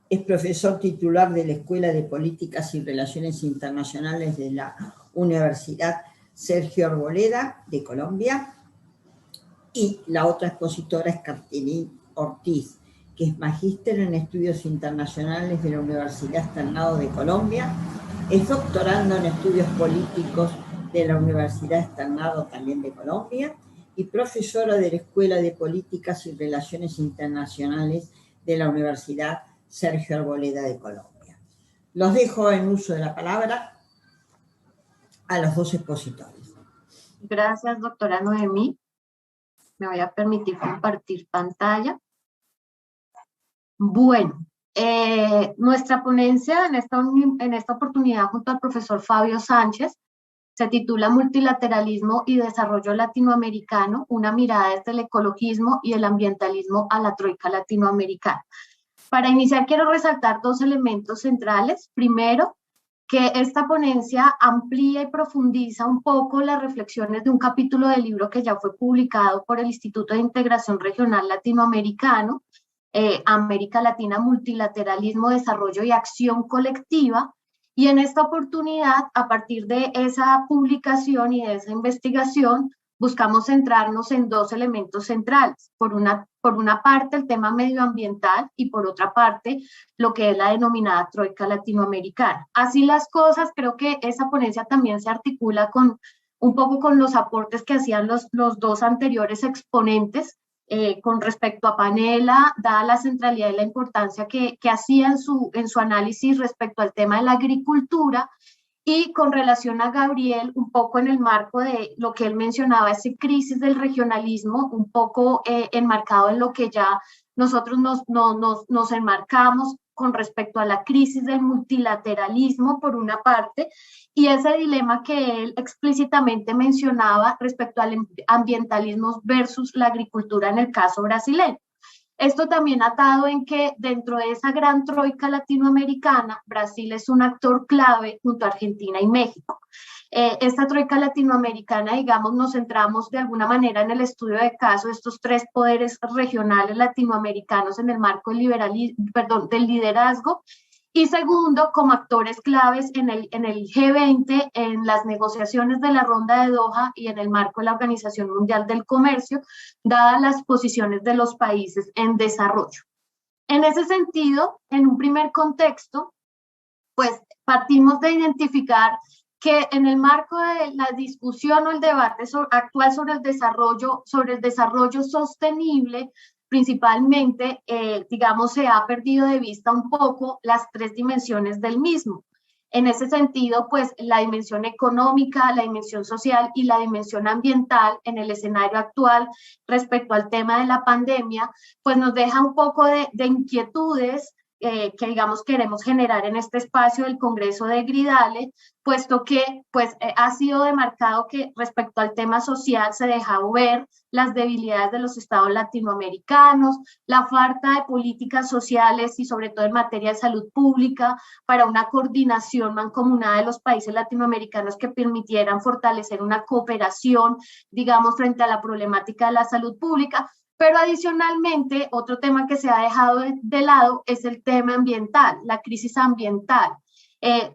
es profesor titular de la Escuela de Políticas y Relaciones Internacionales de la Universidad Sergio Arboleda de Colombia, y la otra expositora es Catherine Ortiz, que es magíster en Estudios Internacionales de la Universidad Externado de Colombia, es doctorando en Estudios Políticos de la Universidad Externado también de Colombia y profesora de la Escuela de Políticas y Relaciones Internacionales de la Universidad Sergio Arboleda de Colombia. Los dejo en uso de la palabra a los dos expositores. Gracias, doctora Noemí. Me voy a permitir compartir pantalla. Bueno, nuestra ponencia en esta oportunidad junto al profesor Fabio Sánchez se titula Multilateralismo y Desarrollo Latinoamericano, una mirada desde el ecologismo y el ambientalismo a la troika latinoamericana. Para iniciar quiero resaltar dos elementos centrales. Primero, que esta ponencia amplía y profundiza un poco las reflexiones de un capítulo del libro que ya fue publicado por el Instituto de Integración Regional Latinoamericano, América Latina, Multilateralismo, Desarrollo y Acción Colectiva. Y en esta oportunidad, a partir de esa publicación y de esa investigación, buscamos centrarnos en dos elementos centrales. Por una parte, el tema medioambiental y por otra parte, lo que es la denominada troika latinoamericana. Así las cosas, creo que esa ponencia también se articula un poco con los aportes que hacían los dos anteriores exponentes con respecto a Panela, dada la centralidad y la importancia que hacía en su análisis respecto al tema de la agricultura. Y con relación a Gabriel, un poco en el marco de lo que él mencionaba, esa crisis del regionalismo, un poco enmarcado en lo que ya nosotros nos enmarcamos con respecto a la crisis del multilateralismo, por una parte, y ese dilema que él explícitamente mencionaba respecto al ambientalismo versus la agricultura en el caso brasileño. Esto también atado en que dentro de esa gran troika latinoamericana, Brasil es un actor clave junto a Argentina y México. Esta troika latinoamericana, digamos, nos centramos de alguna manera en el estudio de caso de estos tres poderes regionales latinoamericanos en el marco del liderazgo. Y segundo, como actores claves en el G20, en las negociaciones de la ronda de Doha y en el marco de la Organización Mundial del Comercio, dadas las posiciones de los países en desarrollo. En ese sentido, en un primer contexto, pues partimos de identificar que en el marco de la discusión o el debate actual sobre el desarrollo sostenible, principalmente, digamos, se ha perdido de vista un poco las tres dimensiones del mismo. En ese sentido, pues la dimensión económica, la dimensión social y la dimensión ambiental en el escenario actual respecto al tema de la pandemia, pues nos deja un poco de inquietudes que, digamos, queremos generar en este espacio del Congreso de Gridale, puesto que pues, ha sido demarcado que respecto al tema social se deja ver las debilidades de los estados latinoamericanos, la falta de políticas sociales y sobre todo en materia de salud pública para una coordinación mancomunada de los países latinoamericanos que permitieran fortalecer una cooperación, digamos, frente a la problemática de la salud pública. Pero adicionalmente, otro tema que se ha dejado de lado es el tema ambiental, la crisis ambiental.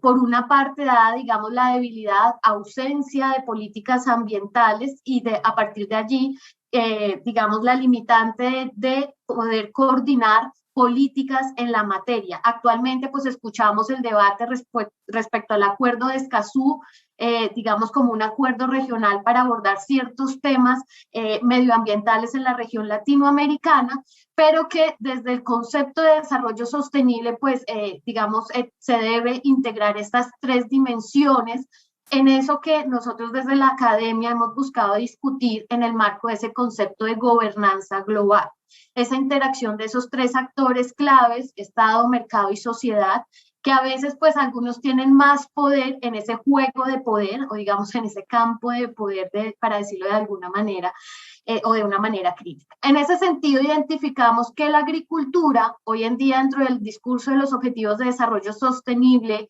Por una parte, dada, digamos, la debilidad, ausencia de políticas ambientales y a partir de allí, digamos, la limitante de poder coordinar políticas en la materia. Actualmente pues escuchamos el debate respecto al acuerdo de Escazú, digamos como un acuerdo regional para abordar ciertos temas medioambientales en la región latinoamericana, pero que desde el concepto de desarrollo sostenible pues digamos se debe integrar estas tres dimensiones en eso que nosotros desde la academia hemos buscado discutir en el marco de ese concepto de gobernanza global. Esa interacción de esos tres actores claves, Estado, mercado y sociedad, que a veces pues algunos tienen más poder en ese juego de poder o digamos en ese campo de poder, para decirlo de alguna manera, o de una manera crítica. En ese sentido, identificamos que la agricultura, hoy en día dentro del discurso de los Objetivos de Desarrollo Sostenible,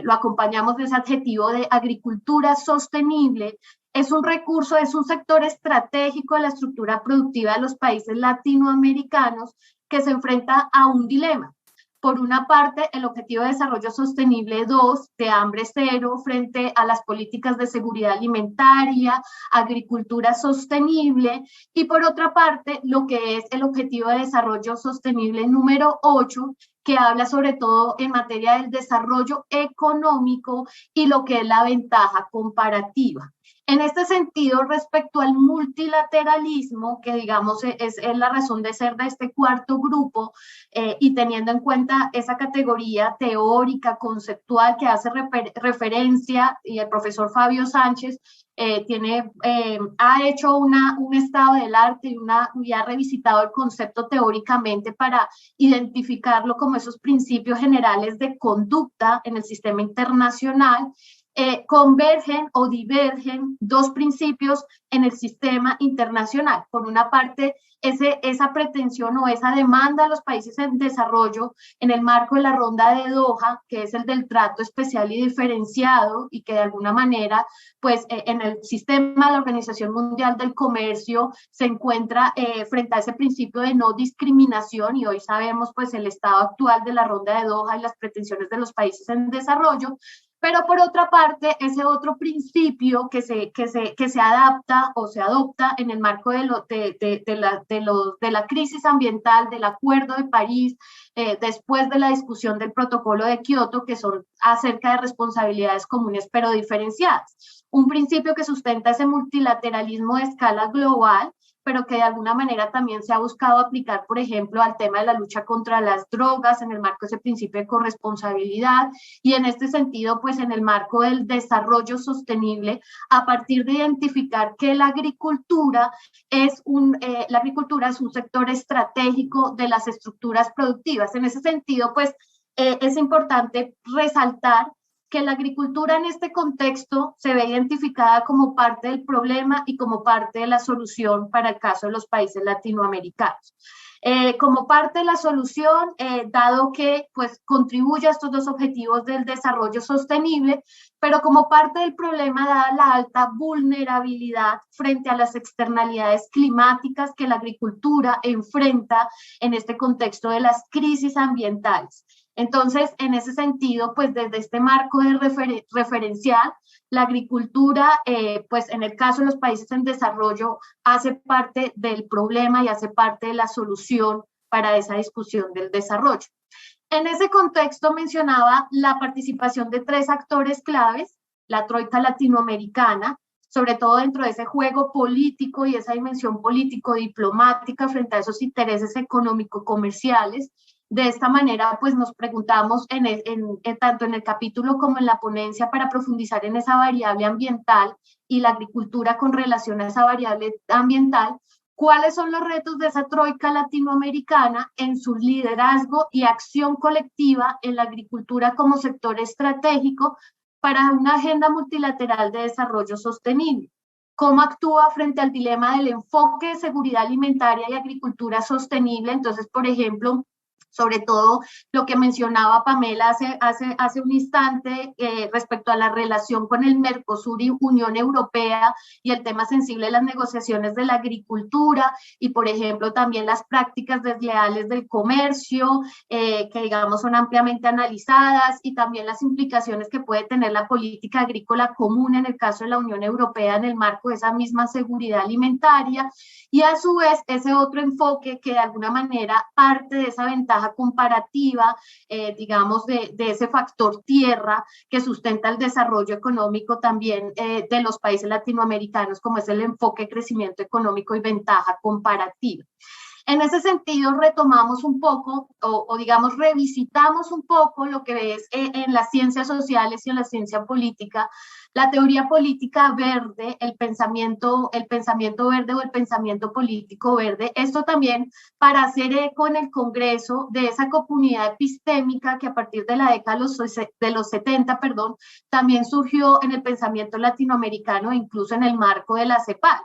lo acompañamos de ese adjetivo de agricultura sostenible, es un recurso, es un sector estratégico de la estructura productiva de los países latinoamericanos que se enfrenta a un dilema. Por una parte, el Objetivo de Desarrollo Sostenible 2, de hambre cero, frente a las políticas de seguridad alimentaria, agricultura sostenible, y por otra parte, lo que es el Objetivo de Desarrollo Sostenible número 8, que habla sobre todo en materia del desarrollo económico y lo que es la ventaja comparativa. En este sentido, respecto al multilateralismo, que digamos es la razón de ser de este cuarto grupo, y teniendo en cuenta esa categoría teórica, conceptual, que hace referencia, y el profesor Fabio Sánchez ha hecho un estado del arte y ha revisitado el concepto teóricamente para identificarlo como esos principios generales de conducta en el sistema internacional. Convergen o divergen dos principios en el sistema internacional. Por una parte, esa pretensión o esa demanda a los países en desarrollo en el marco de la ronda de Doha, que es el del trato especial y diferenciado, y que de alguna manera, pues en el sistema de la Organización Mundial del Comercio se encuentra frente a ese principio de no discriminación, y hoy sabemos pues el estado actual de la ronda de Doha y las pretensiones de los países en desarrollo. Pero por otra parte, ese otro principio que se adapta o se adopta en el marco de la crisis ambiental, del Acuerdo de París, después de la discusión del Protocolo de Kioto, que son acerca de responsabilidades comunes pero diferenciadas. Un principio que sustenta ese multilateralismo de escala global, pero que de alguna manera también se ha buscado aplicar, por ejemplo, al tema de la lucha contra las drogas, en el marco de ese principio de corresponsabilidad, y en este sentido, pues en el marco del desarrollo sostenible, a partir de identificar que la agricultura es un sector estratégico de las estructuras productivas. En ese sentido, pues es importante resaltar que la agricultura en este contexto se ve identificada como parte del problema y como parte de la solución para el caso de los países latinoamericanos. Como parte de la solución, dado que pues, contribuye a estos dos objetivos del desarrollo sostenible, pero como parte del problema, dada la alta vulnerabilidad frente a las externalidades climáticas que la agricultura enfrenta en este contexto de las crisis ambientales. Entonces, en ese sentido, pues desde este marco de referencial, la agricultura, pues en el caso de los países en desarrollo, hace parte del problema y hace parte de la solución para esa discusión del desarrollo. En ese contexto mencionaba la participación de tres actores claves, la troika latinoamericana, sobre todo dentro de ese juego político y esa dimensión político-diplomática frente a esos intereses económico-comerciales. De esta manera, pues nos preguntamos tanto en el capítulo como en la ponencia para profundizar en esa variable ambiental y la agricultura con relación a esa variable ambiental, cuáles son los retos de esa troika latinoamericana en su liderazgo y acción colectiva en la agricultura como sector estratégico para una agenda multilateral de desarrollo sostenible. Cómo actúa frente al dilema del enfoque de seguridad alimentaria y agricultura sostenible. Entonces, por ejemplo, sobre todo lo que mencionaba Pamela hace un instante respecto a la relación con el Mercosur y Unión Europea y el tema sensible de las negociaciones de la agricultura y, por ejemplo, también las prácticas desleales del comercio, que digamos son ampliamente analizadas, y también las implicaciones que puede tener la política agrícola común en el caso de la Unión Europea en el marco de esa misma seguridad alimentaria, y a su vez ese otro enfoque que de alguna manera parte de esa ventaja ventaja comparativa, digamos, de ese factor tierra que sustenta el desarrollo económico también de los países latinoamericanos, como es el enfoque crecimiento económico y ventaja comparativa. En ese sentido, retomamos un poco, o digamos, revisitamos un poco lo que es en las ciencias sociales y en la ciencia política, la teoría política verde, el pensamiento verde o el pensamiento político verde. Esto también para hacer eco en el Congreso de esa comunidad epistémica que a partir de la década de los 70, también surgió en el pensamiento latinoamericano, incluso en el marco de la CEPAL.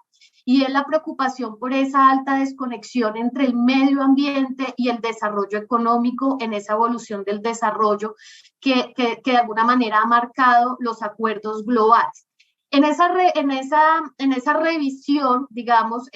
Y es la preocupación por esa alta desconexión entre el medio ambiente y el desarrollo económico en esa evolución del desarrollo que de alguna manera ha marcado los acuerdos globales. En esa revisión, digamos,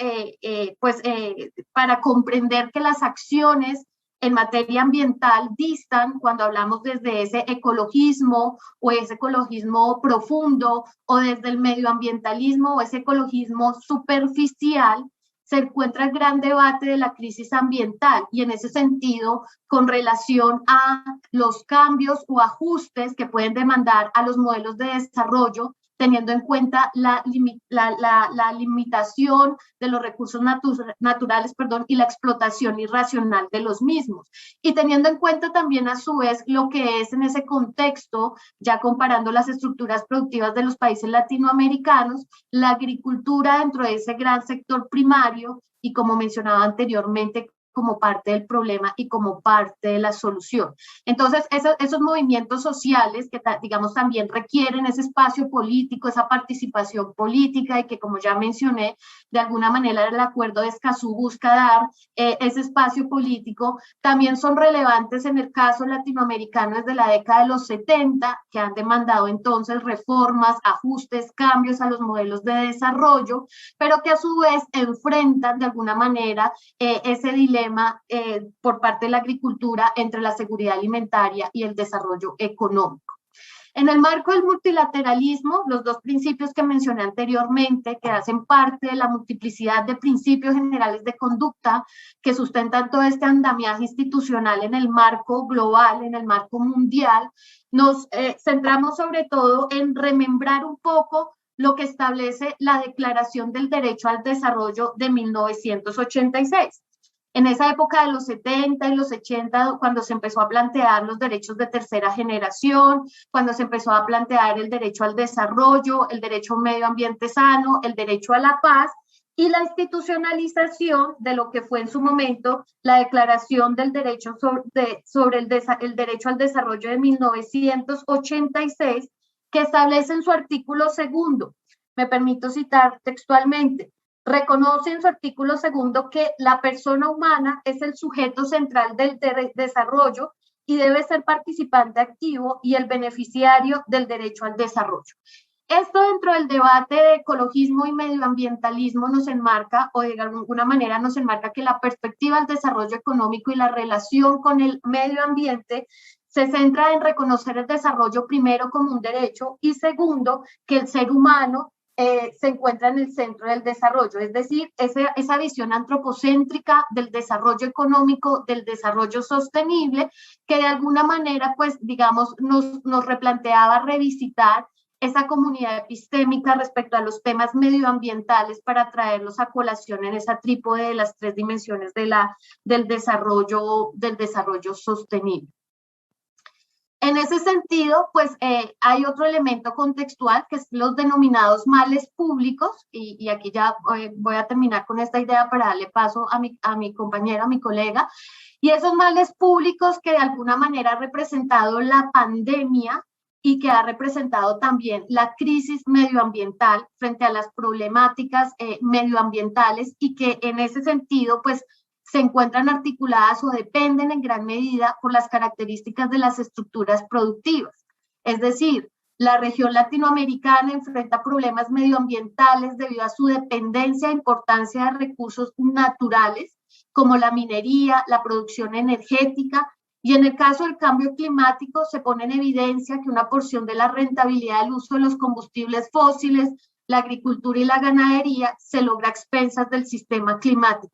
para comprender que las acciones en materia ambiental distan cuando hablamos desde ese ecologismo o ese ecologismo profundo o desde el medioambientalismo o ese ecologismo superficial, se encuentra el gran debate de la crisis ambiental y en ese sentido con relación a los cambios o ajustes que pueden demandar a los modelos de desarrollo, teniendo en cuenta la limitación de los recursos naturales y la explotación irracional de los mismos. Y teniendo en cuenta también a su vez lo que es en ese contexto, ya comparando las estructuras productivas de los países latinoamericanos, la agricultura dentro de ese gran sector primario y como mencionaba anteriormente, como parte del problema y como parte de la solución. Entonces, esos movimientos sociales que, digamos, también requieren ese espacio político, esa participación política y que, como ya mencioné, de alguna manera el Acuerdo de Escazú busca dar ese espacio político, también son relevantes en el caso latinoamericano desde la década de los 70, que han demandado entonces reformas, ajustes, cambios a los modelos de desarrollo, pero que a su vez enfrentan de alguna manera ese dilema por parte de la agricultura entre la seguridad alimentaria y el desarrollo económico. En el marco del multilateralismo, los dos principios que mencioné anteriormente, que hacen parte de la multiplicidad de principios generales de conducta que sustentan todo este andamiaje institucional en el marco global, en el marco mundial, nos centramos sobre todo en remembrar un poco lo que establece la Declaración del Derecho al Desarrollo de 1986. En esa época de los 70 y los 80, cuando se empezó a plantear los derechos de tercera generación, cuando se empezó a plantear el derecho al desarrollo, el derecho a un medio ambiente sano, el derecho a la paz y la institucionalización de lo que fue en su momento la Declaración del Derecho sobre el Derecho al Desarrollo de 1986, que establece en su artículo segundo, me permito citar textualmente, reconoce en su artículo segundo que la persona humana es el sujeto central del desarrollo y debe ser participante activo y el beneficiario del derecho al desarrollo. Esto dentro del debate de ecologismo y medioambientalismo nos enmarca, o de alguna manera nos enmarca que la perspectiva del desarrollo económico y la relación con el medio ambiente se centra en reconocer el desarrollo primero como un derecho y segundo, que el ser humano se encuentra en el centro del desarrollo, es decir, esa visión antropocéntrica del desarrollo económico, del desarrollo sostenible, que de alguna manera, pues, digamos, nos replanteaba revisitar esa comunidad epistémica respecto a los temas medioambientales para traerlos a colación en esa trípode de las tres dimensiones del desarrollo sostenible. En ese sentido, pues hay otro elemento contextual que es los denominados males públicos, y aquí ya voy a terminar con esta idea para darle paso a mi compañera, a mi colega, y esos males públicos que de alguna manera ha representado la pandemia y que ha representado también la crisis medioambiental frente a las problemáticas medioambientales y que en ese sentido, pues, se encuentran articuladas o dependen en gran medida por las características de las estructuras productivas. Es decir, la región latinoamericana enfrenta problemas medioambientales debido a su dependencia e importancia de recursos naturales, como la minería, la producción energética, y en el caso del cambio climático se pone en evidencia que una porción de la rentabilidad del uso de los combustibles fósiles, la agricultura y la ganadería se logra a expensas del sistema climático.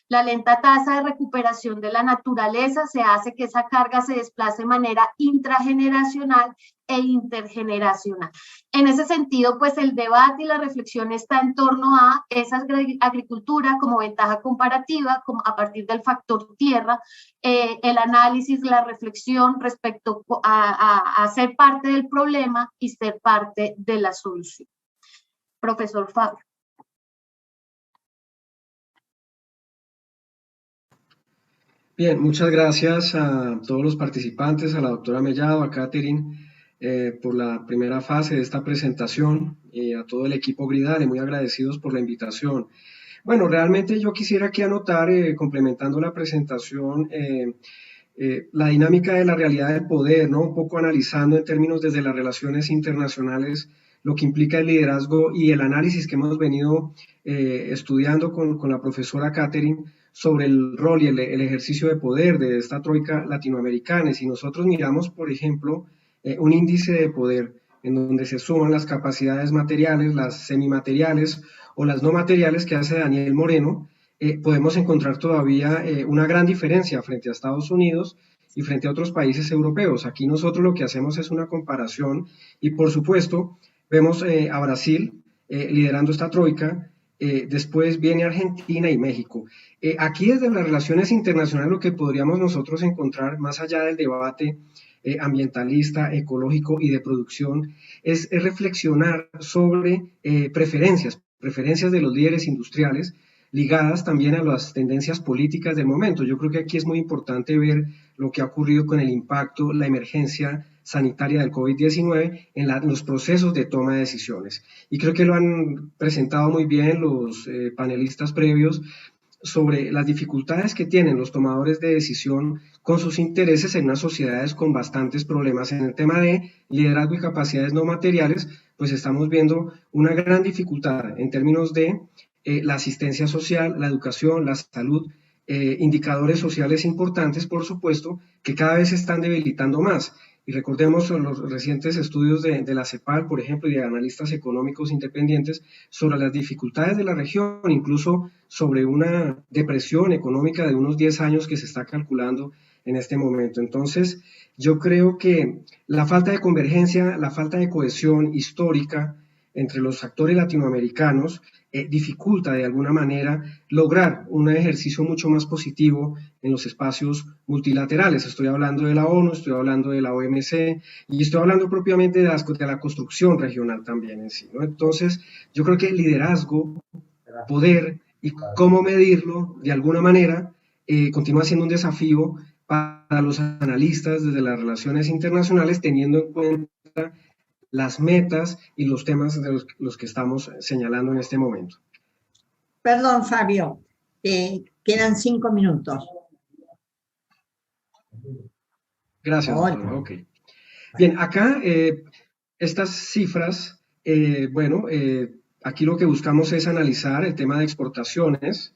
La lenta tasa de recuperación de la naturaleza se hace que esa carga se desplace de manera intrageneracional e intergeneracional. En ese sentido, pues el debate y la reflexión está en torno a esa agricultura como ventaja comparativa, como a partir del factor tierra, el análisis, la reflexión respecto a ser parte del problema y ser parte de la solución. Profesor Fabio. Bien, muchas gracias a todos los participantes, a la doctora Mellado, a Catherine, por la primera fase de esta presentación, y a todo el equipo Gridale, muy agradecidos por la invitación. Bueno, realmente yo quisiera aquí anotar, complementando la presentación, la dinámica de la realidad del poder, ¿no? Un poco analizando en términos desde las relaciones internacionales lo que implica el liderazgo y el análisis que hemos venido estudiando con la profesora Catherine sobre el rol y el ejercicio de poder de esta troika latinoamericana. Y si nosotros miramos, por ejemplo, un índice de poder en donde se suman las capacidades materiales, las semimateriales o las no materiales que hace Daniel Moreno, podemos encontrar todavía una gran diferencia frente a Estados Unidos y frente a otros países europeos. Aquí nosotros lo que hacemos es una comparación y, por supuesto, vemos a Brasil liderando esta troika, después viene Argentina y México. Aquí desde las relaciones internacionales lo que podríamos nosotros encontrar, más allá del debate ambientalista, ecológico y de producción, es reflexionar sobre preferencias de los líderes industriales, ligadas también a las tendencias políticas del momento. Yo creo que aquí es muy importante ver lo que ha ocurrido con el impacto, la emergencia sanitaria del COVID-19 en los procesos de toma de decisiones. Y creo que lo han presentado muy bien los panelistas previos sobre las dificultades que tienen los tomadores de decisión con sus intereses en unas sociedades con bastantes problemas. En el tema de liderazgo y capacidades no materiales, pues estamos viendo una gran dificultad en términos de la asistencia social, la educación, la salud, indicadores sociales importantes, por supuesto, que cada vez se están debilitando más. Y recordemos los recientes estudios de la CEPAL, por ejemplo, y de analistas económicos independientes sobre las dificultades de la región, incluso sobre una depresión económica de unos 10 años que se está calculando en este momento. Entonces, yo creo que la falta de convergencia, la falta de cohesión histórica entre los actores latinoamericanos dificulta de alguna manera lograr un ejercicio mucho más positivo en los espacios multilaterales. Estoy hablando de la ONU, estoy hablando de la OMC y estoy hablando propiamente de la construcción regional también en sí, ¿no? Entonces, yo creo que el liderazgo, poder y cómo medirlo de alguna manera continúa siendo un desafío para los analistas desde las relaciones internacionales, teniendo en cuenta las metas y los temas de los que estamos señalando en este momento. Perdón, Fabio, quedan 5 minutos. Gracias, doctor. Okay. Bien, acá estas cifras, aquí lo que buscamos es analizar el tema de exportaciones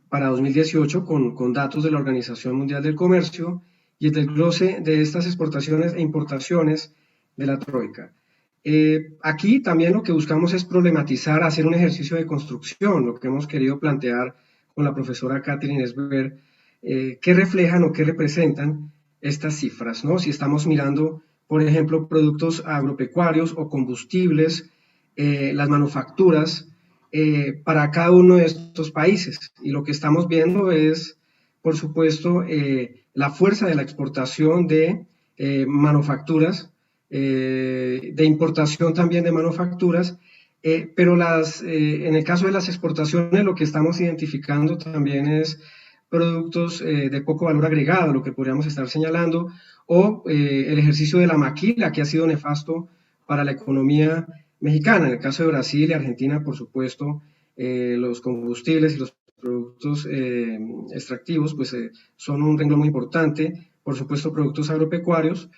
para 2018 con datos de la Organización Mundial del Comercio y el desglose de estas exportaciones e importaciones de la troika. Aquí también lo que buscamos es problematizar, hacer un ejercicio de construcción. Lo que hemos querido plantear con la profesora Catherine es ver qué reflejan o qué representan estas cifras, ¿no? Si estamos mirando, por ejemplo, productos agropecuarios o combustibles, las manufacturas, para cada uno de estos países. Y lo que estamos viendo es, por supuesto, la fuerza de la exportación de manufacturas, de importación también de manufacturas, pero en el caso de las exportaciones lo que estamos identificando también es productos de poco valor agregado, lo que podríamos estar señalando, o el ejercicio de la maquila que ha sido nefasto para la economía mexicana. En el caso de Brasil y Argentina, por supuesto, los combustibles y los productos extractivos pues son un renglón muy importante. Por supuesto, productos agropecuarios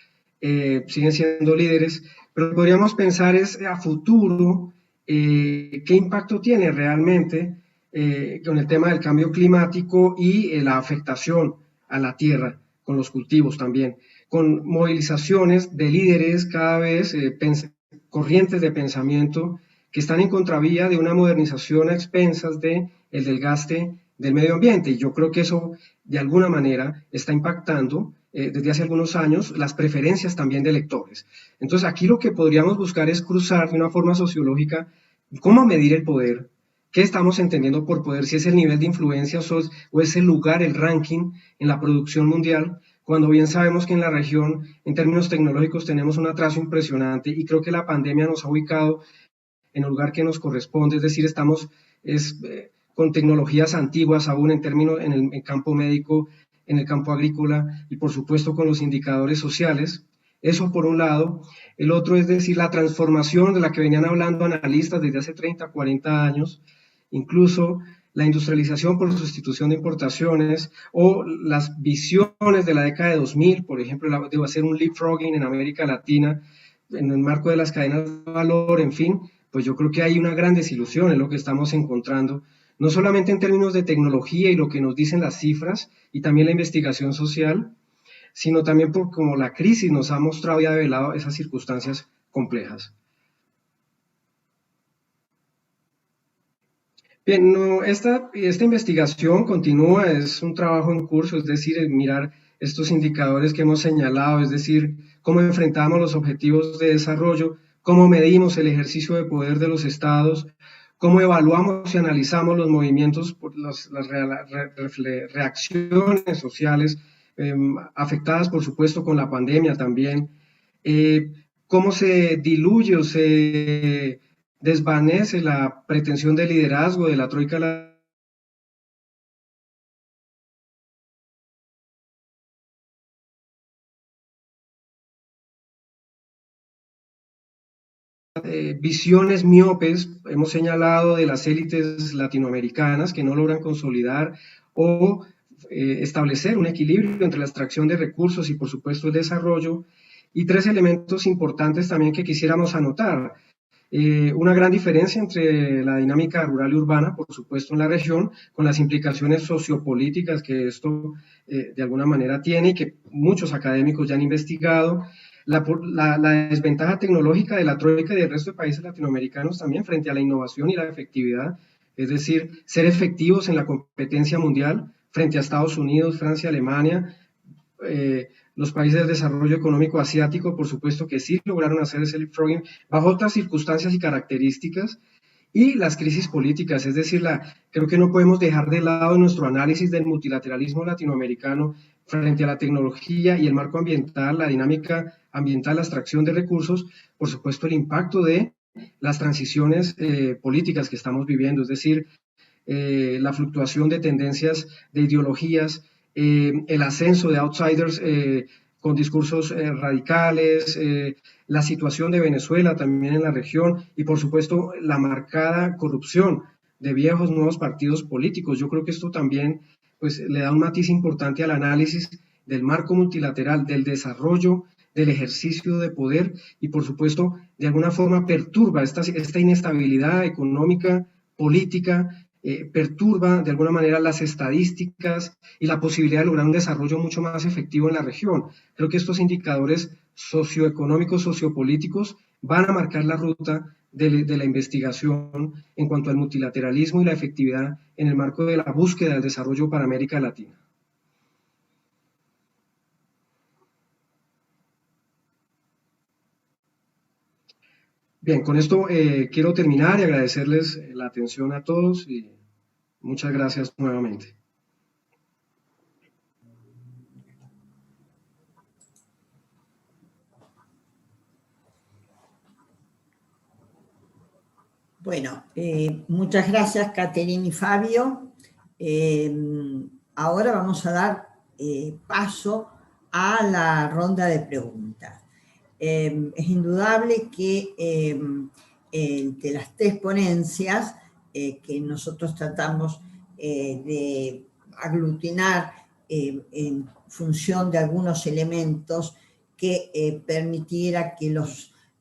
siguen siendo líderes, pero podríamos pensar a futuro qué impacto tiene realmente con el tema del cambio climático y la afectación a la tierra, con los cultivos también, con movilizaciones de líderes cada vez, corrientes de pensamiento que están en contravía de una modernización a expensas de el desgaste del medio ambiente. Y yo creo que eso, de alguna manera, está impactando desde hace algunos años las preferencias también de lectores. Entonces, aquí lo que podríamos buscar es cruzar de una forma sociológica cómo medir el poder, qué estamos entendiendo por poder, si es el nivel de influencia o es el lugar, el ranking en la producción mundial, cuando bien sabemos que en la región, en términos tecnológicos, tenemos un atraso impresionante y creo que la pandemia nos ha ubicado en el lugar que nos corresponde, es decir, estamos con tecnologías antiguas aún en términos en el campo médico, en el campo agrícola y por supuesto con los indicadores sociales. Eso por un lado. El otro es decir, la transformación de la que venían hablando analistas desde hace 30, 40 años, incluso la industrialización por sustitución de importaciones o las visiones de la década de 2000, por ejemplo, de hacer un leapfrogging en América Latina en el marco de las cadenas de valor, en fin, pues yo creo que hay una gran desilusión en lo que estamos encontrando, no solamente en términos de tecnología y lo que nos dicen las cifras y también la investigación social, sino también por cómo la crisis nos ha mostrado y ha develado esas circunstancias complejas. Bien, no, esta investigación continúa, es un trabajo en curso, es decir, mirar estos indicadores que hemos señalado, es decir, cómo enfrentamos los objetivos de desarrollo, cómo medimos el ejercicio de poder de los estados, cómo evaluamos y analizamos los movimientos, las reacciones sociales afectadas, por supuesto, con la pandemia también, cómo se diluye o se desvanece la pretensión de liderazgo de la troika visiones miopes, hemos señalado, de las élites latinoamericanas que no logran consolidar o establecer un equilibrio entre la extracción de recursos y, por supuesto, el desarrollo. Y tres elementos importantes también que quisiéramos anotar. Una gran diferencia entre la dinámica rural y urbana, por supuesto, en la región, con las implicaciones sociopolíticas que esto de alguna manera tiene y que muchos académicos ya han investigado. La desventaja tecnológica de la troika y del resto de países latinoamericanos también frente a la innovación y la efectividad, es decir, ser efectivos en la competencia mundial frente a Estados Unidos, Francia, Alemania, los países del desarrollo económico asiático, por supuesto que sí lograron hacer ese leapfrogging bajo otras circunstancias y características, y las crisis políticas, es decir, creo que no podemos dejar de lado nuestro análisis del multilateralismo latinoamericano frente a la tecnología y el marco ambiental, la dinámica ambiental, la extracción de recursos, por supuesto el impacto de las transiciones políticas que estamos viviendo, es decir, la fluctuación de tendencias, de ideologías, el ascenso de outsiders con discursos radicales, la situación de Venezuela también en la región y por supuesto la marcada corrupción de viejos nuevos partidos políticos. Yo creo que esto también pues, le da un matiz importante al análisis del marco multilateral, del desarrollo, del ejercicio de poder y por supuesto de alguna forma perturba esta inestabilidad económica, política, perturba de alguna manera las estadísticas y la posibilidad de lograr un desarrollo mucho más efectivo en la región. Creo que estos indicadores socioeconómicos, sociopolíticos van a marcar la ruta de la investigación en cuanto al multilateralismo y la efectividad en el marco de la búsqueda del desarrollo para América Latina. Bien, con esto quiero terminar y agradecerles la atención a todos y muchas gracias nuevamente. Bueno, muchas gracias, Caterina y Fabio. Ahora vamos a dar paso a la ronda de preguntas. Es indudable que de las tres ponencias que nosotros tratamos de aglutinar en función de algunos elementos que permitiera que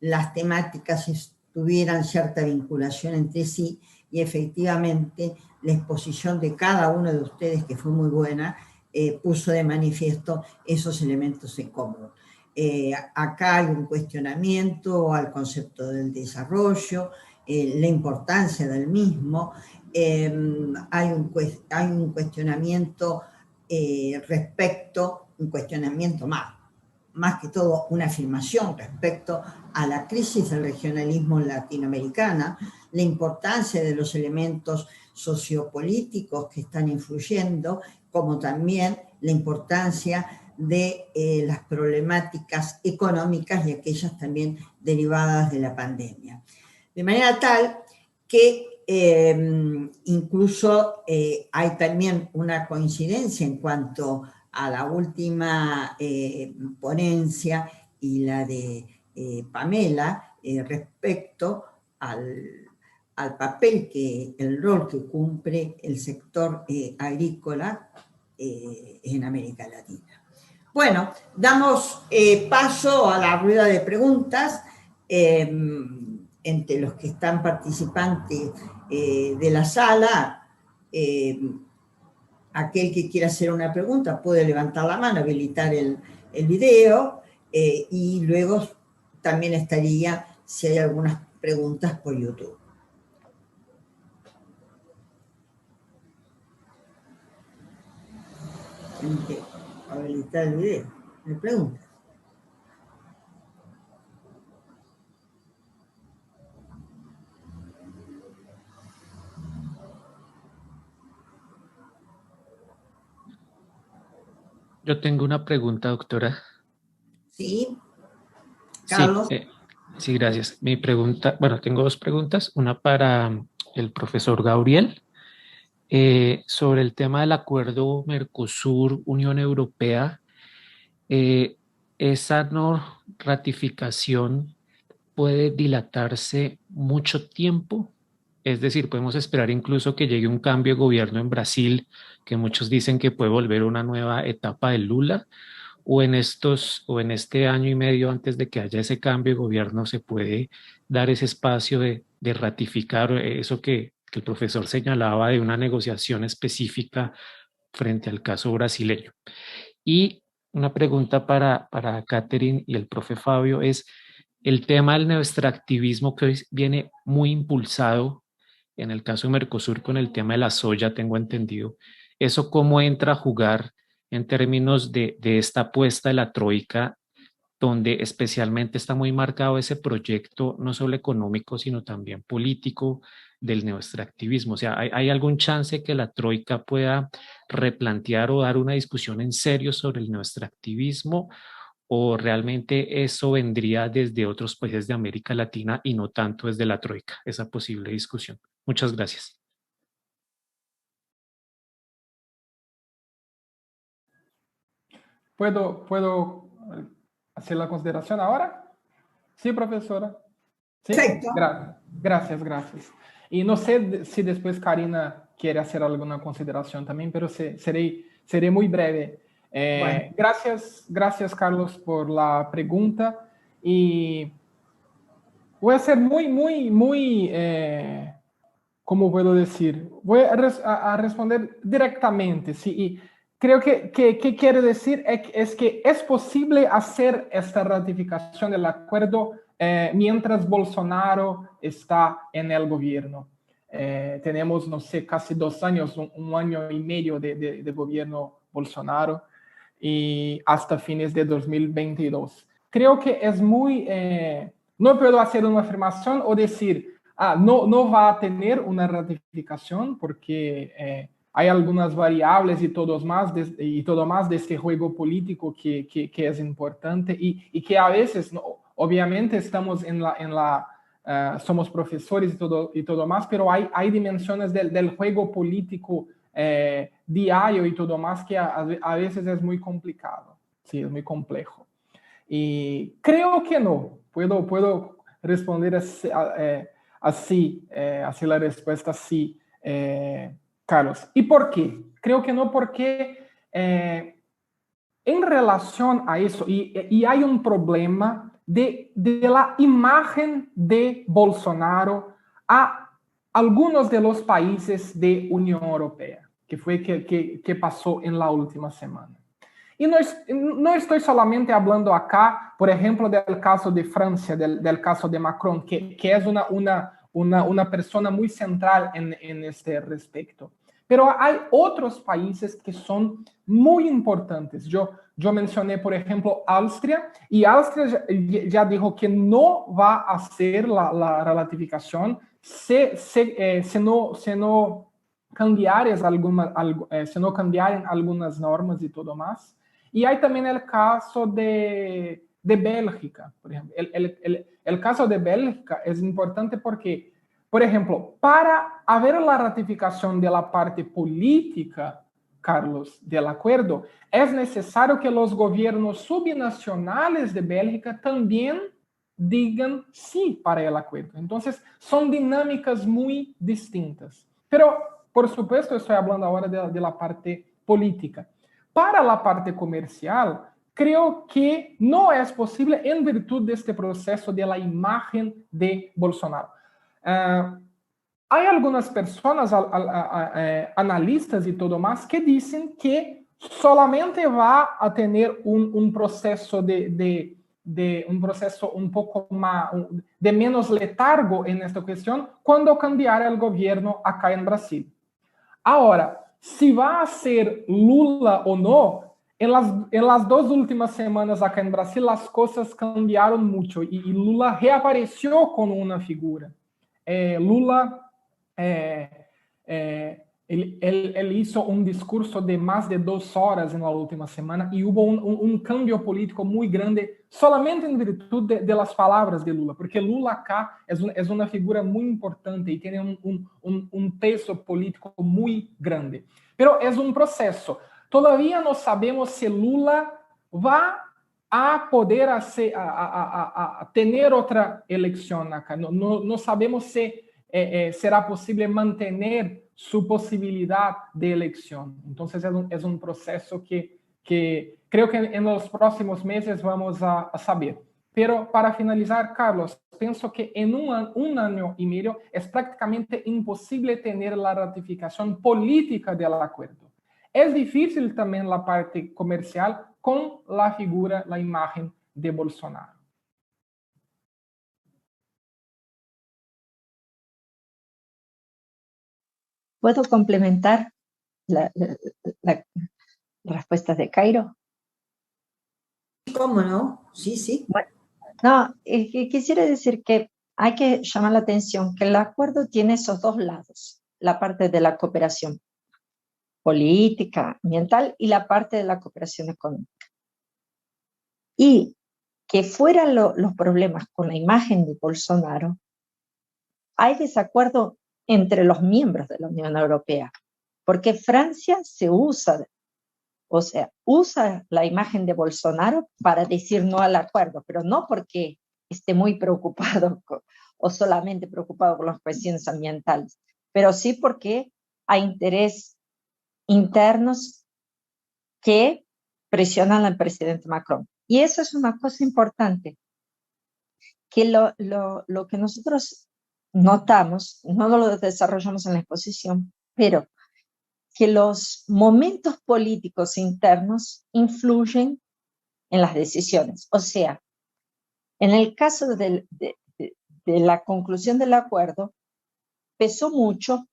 las temáticas tuvieran cierta vinculación entre sí y efectivamente la exposición de cada uno de ustedes, que fue muy buena, puso de manifiesto esos elementos en común. Acá hay un cuestionamiento al concepto del desarrollo, la importancia del mismo, hay un cuestionamiento un cuestionamiento más que todo una afirmación respecto a la crisis del regionalismo latinoamericana, la importancia de los elementos sociopolíticos que están influyendo, como también la importancia de las problemáticas económicas y aquellas también derivadas de la pandemia. De manera tal que incluso hay también una coincidencia en cuanto a la última ponencia y la de Pamela respecto al papel el rol que cumple el sector agrícola en América Latina. Bueno, damos paso a la rueda de preguntas entre los que están participantes de la sala. Aquel que quiera hacer una pregunta puede levantar la mano, habilitar el video y luego también estaría si hay algunas preguntas por YouTube. Tienen que habilitar el video. ¿Me preguntan? Yo tengo una pregunta, doctora. Sí, Carlos. Sí, gracias. Mi pregunta, bueno, tengo dos preguntas. Una para el profesor Gabriel sobre el tema del acuerdo Mercosur-Unión Europea. ¿Esa no ratificación puede dilatarse mucho tiempo? Es decir, podemos esperar incluso que llegue un cambio de gobierno en Brasil, que muchos dicen que puede volver una nueva etapa de Lula, o en este año y medio antes de que haya ese cambio de gobierno se puede dar ese espacio de ratificar eso que el profesor señalaba de una negociación específica frente al caso brasileño. Y una pregunta para Catherine y el profe Fabio es el tema del neoextractivismo que hoy viene muy impulsado en el caso de Mercosur con el tema de la soya, tengo entendido. ¿Eso cómo entra a jugar en términos de esta apuesta de la troika, donde especialmente está muy marcado ese proyecto, no solo económico, sino también político del neoextractivismo? O sea, ¿hay algún chance que la troika pueda replantear o dar una discusión en serio sobre el neoextractivismo? ¿O realmente eso vendría desde otros países de América Latina y no tanto desde la troika, esa posible discusión? Muchas gracias. ¿Puedo hacer la consideración ahora? Sí, profesora. Sí, Perfecto. Gracias. Y no sé si después Karina quiere hacer alguna consideración también, pero seré muy breve. Bueno. Gracias, Carlos, por la pregunta. Y voy a ser muy, ¿cómo puedo decir? Voy a responder directamente. ¿sí? Y creo que quiere decir es que es posible hacer esta ratificación del acuerdo mientras Bolsonaro está en el gobierno. Tenemos, no sé, casi 2 años, un año y medio de gobierno Bolsonaro y hasta fines de 2022. Creo que es muy... no puedo hacer una afirmación o decir, no va a tener una ratificación porque hay algunas variables y todo más de este juego político que es importante y que a veces, no, obviamente estamos somos profesores y todo más, pero hay dimensiones del juego político diario y todo más que a veces es muy complicado, sí, es muy complejo. Y creo que no, puedo responder así la respuesta sí, Carlos. ¿Y por qué? Creo que no porque en relación a eso, y hay un problema de la imagen de Bolsonaro a algunos de los países de Unión Europea, que fue que pasó en la última semana. Y no estoy solamente hablando acá, por ejemplo, del caso de Francia, del caso de Macron, que es una persona muy central en este respecto. Pero hay otros países que son muy importantes. Yo mencioné, por ejemplo, Austria, y Austria ya dijo que no va a hacer la ratificación si no cambiaren algunas normas y todo más. Y hay también el caso de Bélgica, por ejemplo. El caso de Bélgica es importante porque, por ejemplo, para haber la ratificación de la parte política, Carlos, del acuerdo, es necesario que los gobiernos subnacionales de Bélgica también digan sí para el acuerdo. Entonces, son dinámicas muy distintas. Pero, por supuesto, estoy hablando ahora de la parte política. Para la parte comercial, creo que no es posible en virtud de este proceso de la imagen de Bolsonaro. Hay algunas personas, analistas y todo más, que dicen que solamente va a tener un proceso un proceso un poco más, de menos letargo en esta cuestión cuando cambiara el gobierno acá en Brasil. Ahora, si va a ser Lula o no, en las 2 últimas semanas acá en Brasil las cosas cambiaron mucho y Lula reapareció con una figura. Lula, él hizo un discurso de más de 2 horas en la última semana y hubo un cambio político muy grande solamente en virtud de las palabras de Lula, porque Lula acá es una figura muy importante y tiene un peso político muy grande. Pero es un proceso. Todavía no sabemos si Lula va a poder tener otra elección acá. No sabemos si será posible mantener su posibilidad de elección. Entonces es un proceso que creo que en los próximos meses vamos a saber. Pero para finalizar, Carlos, pienso que en un año y medio es prácticamente imposible tener la ratificación política del acuerdo. Es difícil también la parte comercial con la figura, la imagen de Bolsonaro. ¿Puedo complementar la respuesta de Cairo? ¿Cómo no? Sí, sí. Bueno, no, quisiera decir que hay que llamar la atención que el acuerdo tiene esos 2 lados, la parte de la cooperación política, ambiental y la parte de la cooperación económica. Y que fueran los problemas con la imagen de Bolsonaro, hay desacuerdo entre los miembros de la Unión Europea, porque Francia usa la imagen de Bolsonaro para decir no al acuerdo, pero no porque esté muy preocupado o solamente preocupado por las cuestiones ambientales, pero sí porque hay intereses internos que presionan al presidente Macron. Y eso es una cosa importante, que lo que nosotros notamos, no lo desarrollamos en la exposición, pero que los momentos políticos internos influyen en las decisiones. O sea, en el caso de la conclusión del acuerdo, pesó mucho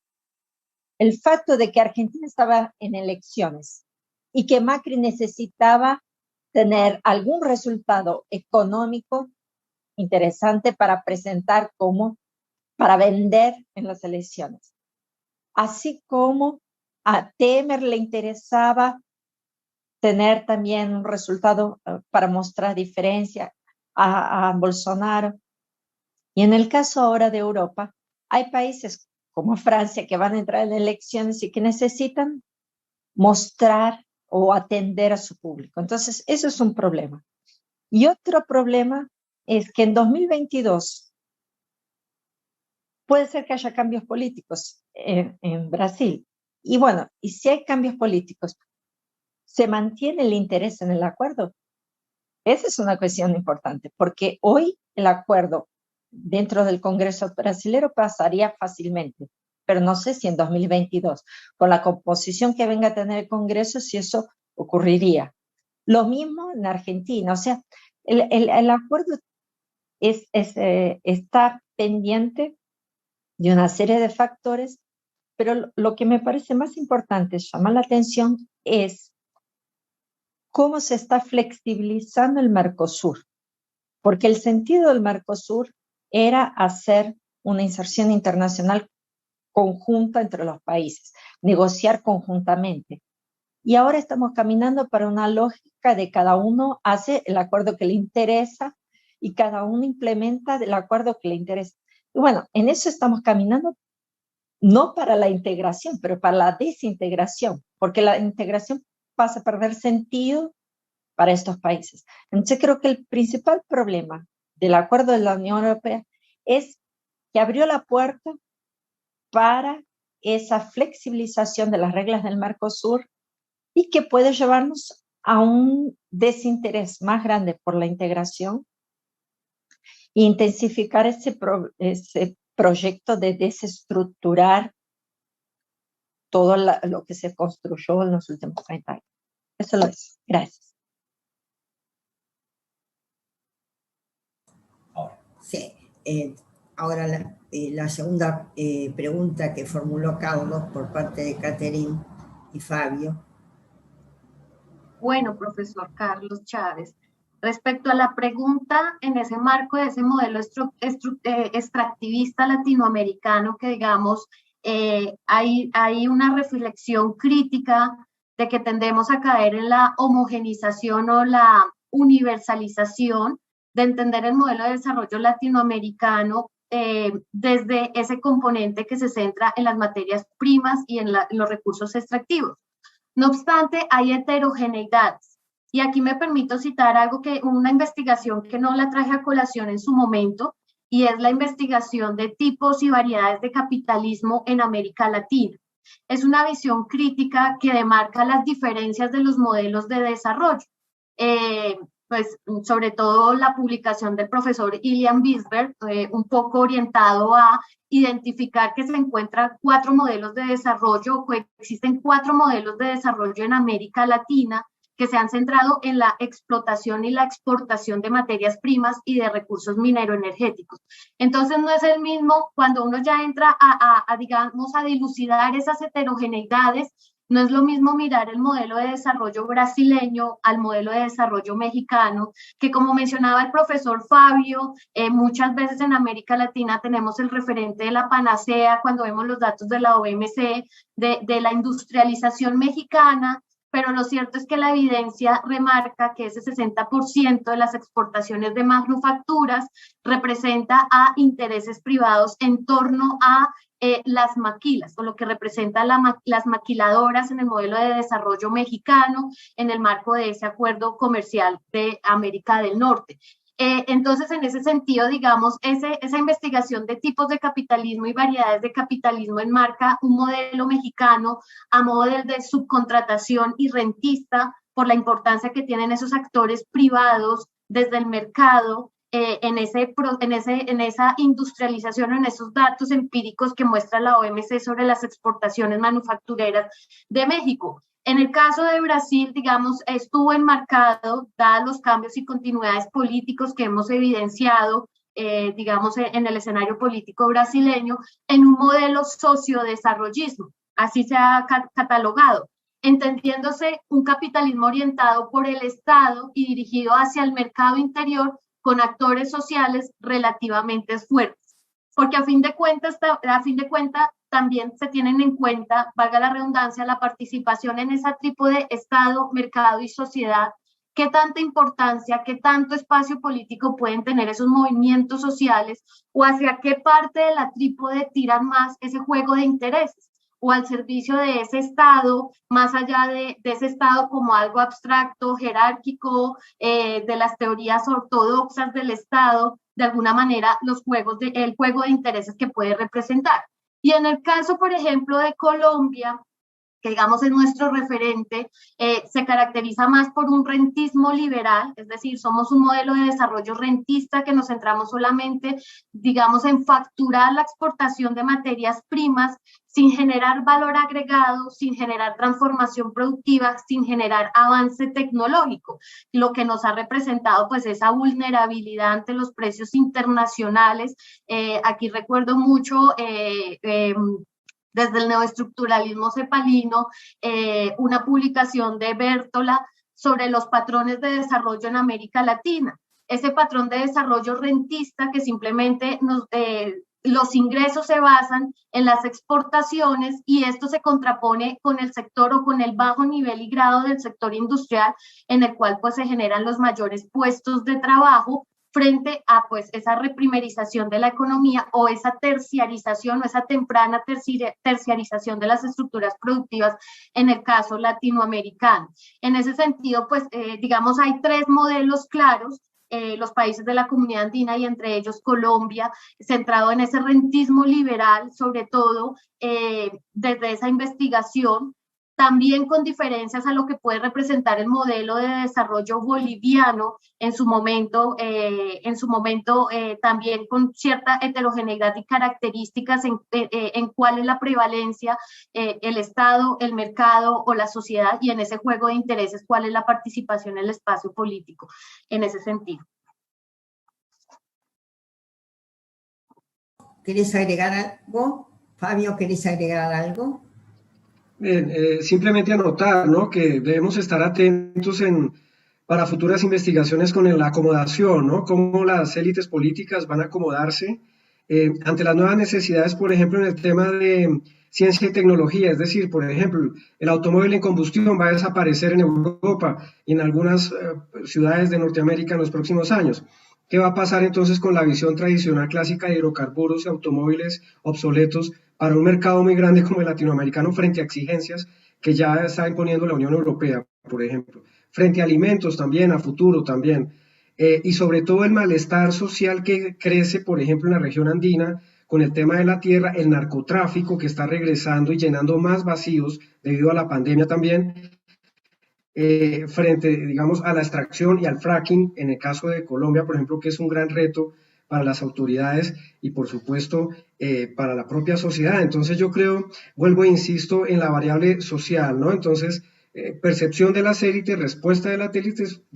el facto de que Argentina estaba en elecciones y que Macri necesitaba tener algún resultado económico interesante para presentar para vender en las elecciones. Así como a Temer le interesaba tener también un resultado para mostrar diferencia a Bolsonaro. Y en el caso ahora de Europa, hay países como Francia que van a entrar en elecciones y que necesitan mostrar o atender a su público. Entonces, eso es un problema. Y otro problema es que en 2022 puede ser que haya cambios políticos en Brasil. Y bueno, y si hay cambios políticos, ¿se mantiene el interés en el acuerdo? Esa es una cuestión importante, porque hoy el acuerdo dentro del Congreso brasilero pasaría fácilmente, pero no sé si en 2022, con la composición que venga a tener el Congreso, si eso ocurriría. Lo mismo en Argentina, o sea, el acuerdo está pendiente de una serie de factores, pero lo que me parece más importante, llamar la atención, es cómo se está flexibilizando el Mercosur, porque el sentido del Mercosur era hacer una inserción internacional conjunta entre los países, negociar conjuntamente. Y ahora estamos caminando para una lógica de cada uno hace el acuerdo que le interesa y cada uno implementa el acuerdo que le interesa. Y bueno, en eso estamos caminando, no para la integración, pero para la desintegración, porque la integración pasa a perder sentido para estos países. Entonces creo que el principal problema del acuerdo de la Unión Europea es que abrió la puerta para esa flexibilización de las reglas del Mercosur y que puede llevarnos a un desinterés más grande por la integración e intensificar ese proyecto de desestructurar todo lo que se construyó en los últimos 30 años. Eso lo es. Gracias. Sí. Ahora la segunda pregunta que formuló Carlos por parte de Catherine y Fabio. Bueno, profesor Carlos Chávez, respecto a la pregunta en ese marco de ese modelo extractivista latinoamericano que digamos hay una reflexión crítica de que tendemos a caer en la homogenización o la universalización de entender el modelo de desarrollo latinoamericano desde ese componente que se centra en las materias primas y en los recursos extractivos. No obstante, hay heterogeneidades. Y aquí me permito citar una investigación que no la traje a colación en su momento, y es la investigación de tipos y variedades de capitalismo en América Latina. Es una visión crítica que demarca las diferencias de los modelos de desarrollo. Pues sobre todo la publicación del profesor Ilian Bisberg, un poco orientado a identificar que se encuentran 4 modelos de desarrollo, existen 4 modelos de desarrollo en América Latina que se han centrado en la explotación y la exportación de materias primas y de recursos mineroenergéticos. Entonces no es el mismo cuando uno ya entra digamos, a dilucidar esas heterogeneidades. No es lo mismo mirar el modelo de desarrollo brasileño al modelo de desarrollo mexicano, que como mencionaba el profesor Fabio, muchas veces en América Latina tenemos el referente de la panacea cuando vemos los datos de la OMC, de la industrialización mexicana, pero lo cierto es que la evidencia remarca que ese 60% de las exportaciones de manufacturas representa a intereses privados en torno a las maquilas, o lo que representa las maquiladoras en el modelo de desarrollo mexicano en el marco de ese acuerdo comercial de América del Norte. Entonces, en ese sentido, digamos, esa investigación de tipos de capitalismo y variedades de capitalismo enmarca un modelo mexicano a modo de subcontratación y rentista por la importancia que tienen esos actores privados desde el mercado en esa industrialización, en esos datos empíricos que muestra la OMC sobre las exportaciones manufactureras de México. En el caso de Brasil, digamos, estuvo enmarcado, dados los cambios y continuidades políticos que hemos evidenciado, digamos, en el escenario político brasileño, en un modelo sociodesarrollismo, así se ha catalogado, entendiéndose un capitalismo orientado por el Estado y dirigido hacia el mercado interior con actores sociales relativamente fuertes. Porque a fin de cuentas también se tienen en cuenta, valga la redundancia, la participación en ese tipo de Estado, mercado y sociedad, qué tanta importancia, qué tanto espacio político pueden tener esos movimientos sociales o hacia qué parte de la trípode tiran más ese juego de intereses o al servicio de ese Estado, más allá de ese Estado como algo abstracto, jerárquico, de las teorías ortodoxas del Estado, de alguna manera el juego de intereses que puede representar. Y en el caso, por ejemplo, de Colombia, que digamos es nuestro referente, se caracteriza más por un rentismo liberal, es decir, somos un modelo de desarrollo rentista que nos centramos solamente, digamos, en facturar la exportación de materias primas sin generar valor agregado, sin generar transformación productiva, sin generar avance tecnológico, lo que nos ha representado pues esa vulnerabilidad ante los precios internacionales. Aquí recuerdo mucho desde el neoestructuralismo cepalino, una publicación de Bertola sobre los patrones de desarrollo en América Latina. Ese patrón de desarrollo rentista que simplemente los ingresos se basan en las exportaciones y esto se contrapone con el sector o con el bajo nivel y grado del sector industrial en el cual pues se generan los mayores puestos de trabajo frente a pues esa reprimerización de la economía o esa terciarización o esa temprana terciarización de las estructuras productivas en el caso latinoamericano. En ese sentido, pues digamos hay tres modelos claros, los países de la comunidad andina y entre ellos Colombia, centrado en ese rentismo liberal, sobre todo desde esa investigación, también con diferencias a lo que puede representar el modelo de desarrollo boliviano en su momento también con cierta heterogeneidad y características en cuál es la prevalencia, el Estado, el mercado o la sociedad, y en ese juego de intereses cuál es la participación en el espacio político en ese sentido. ¿Querés agregar algo? Fabio, ¿querés agregar algo? Bien, simplemente anotar, ¿no?, que debemos estar atentos para futuras investigaciones con la acomodación, ¿no?, cómo las élites políticas van a acomodarse ante las nuevas necesidades, por ejemplo, en el tema de ciencia y tecnología. Es decir, por ejemplo, el automóvil en combustión va a desaparecer en Europa y en algunas ciudades de Norteamérica en los próximos años. ¿Qué va a pasar entonces con la visión tradicional clásica de hidrocarburos y automóviles obsoletos para un mercado muy grande como el latinoamericano frente a exigencias que ya está imponiendo la Unión Europea, por ejemplo? Frente a alimentos también, a futuro también. Y sobre todo el malestar social que crece, por ejemplo, en la región andina, con el tema de la tierra, el narcotráfico que está regresando y llenando más vacíos debido a la pandemia también, frente, digamos, a la extracción y al fracking, en el caso de Colombia, por ejemplo, que es un gran reto para las autoridades y, por supuesto, para la propia sociedad. Entonces, yo creo, vuelvo e insisto en la variable social, ¿no? Entonces, percepción de las élites, respuesta de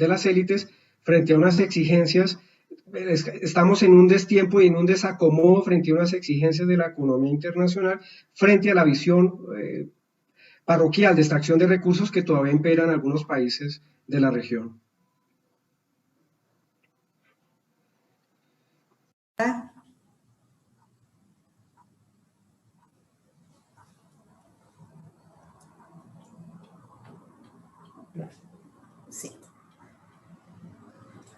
las élites frente a unas exigencias. Estamos en un destiempo y en un desacomodo frente a unas exigencias de la economía internacional, frente a la visión parroquial de extracción de recursos que todavía imperan en algunos países de la región. Sí.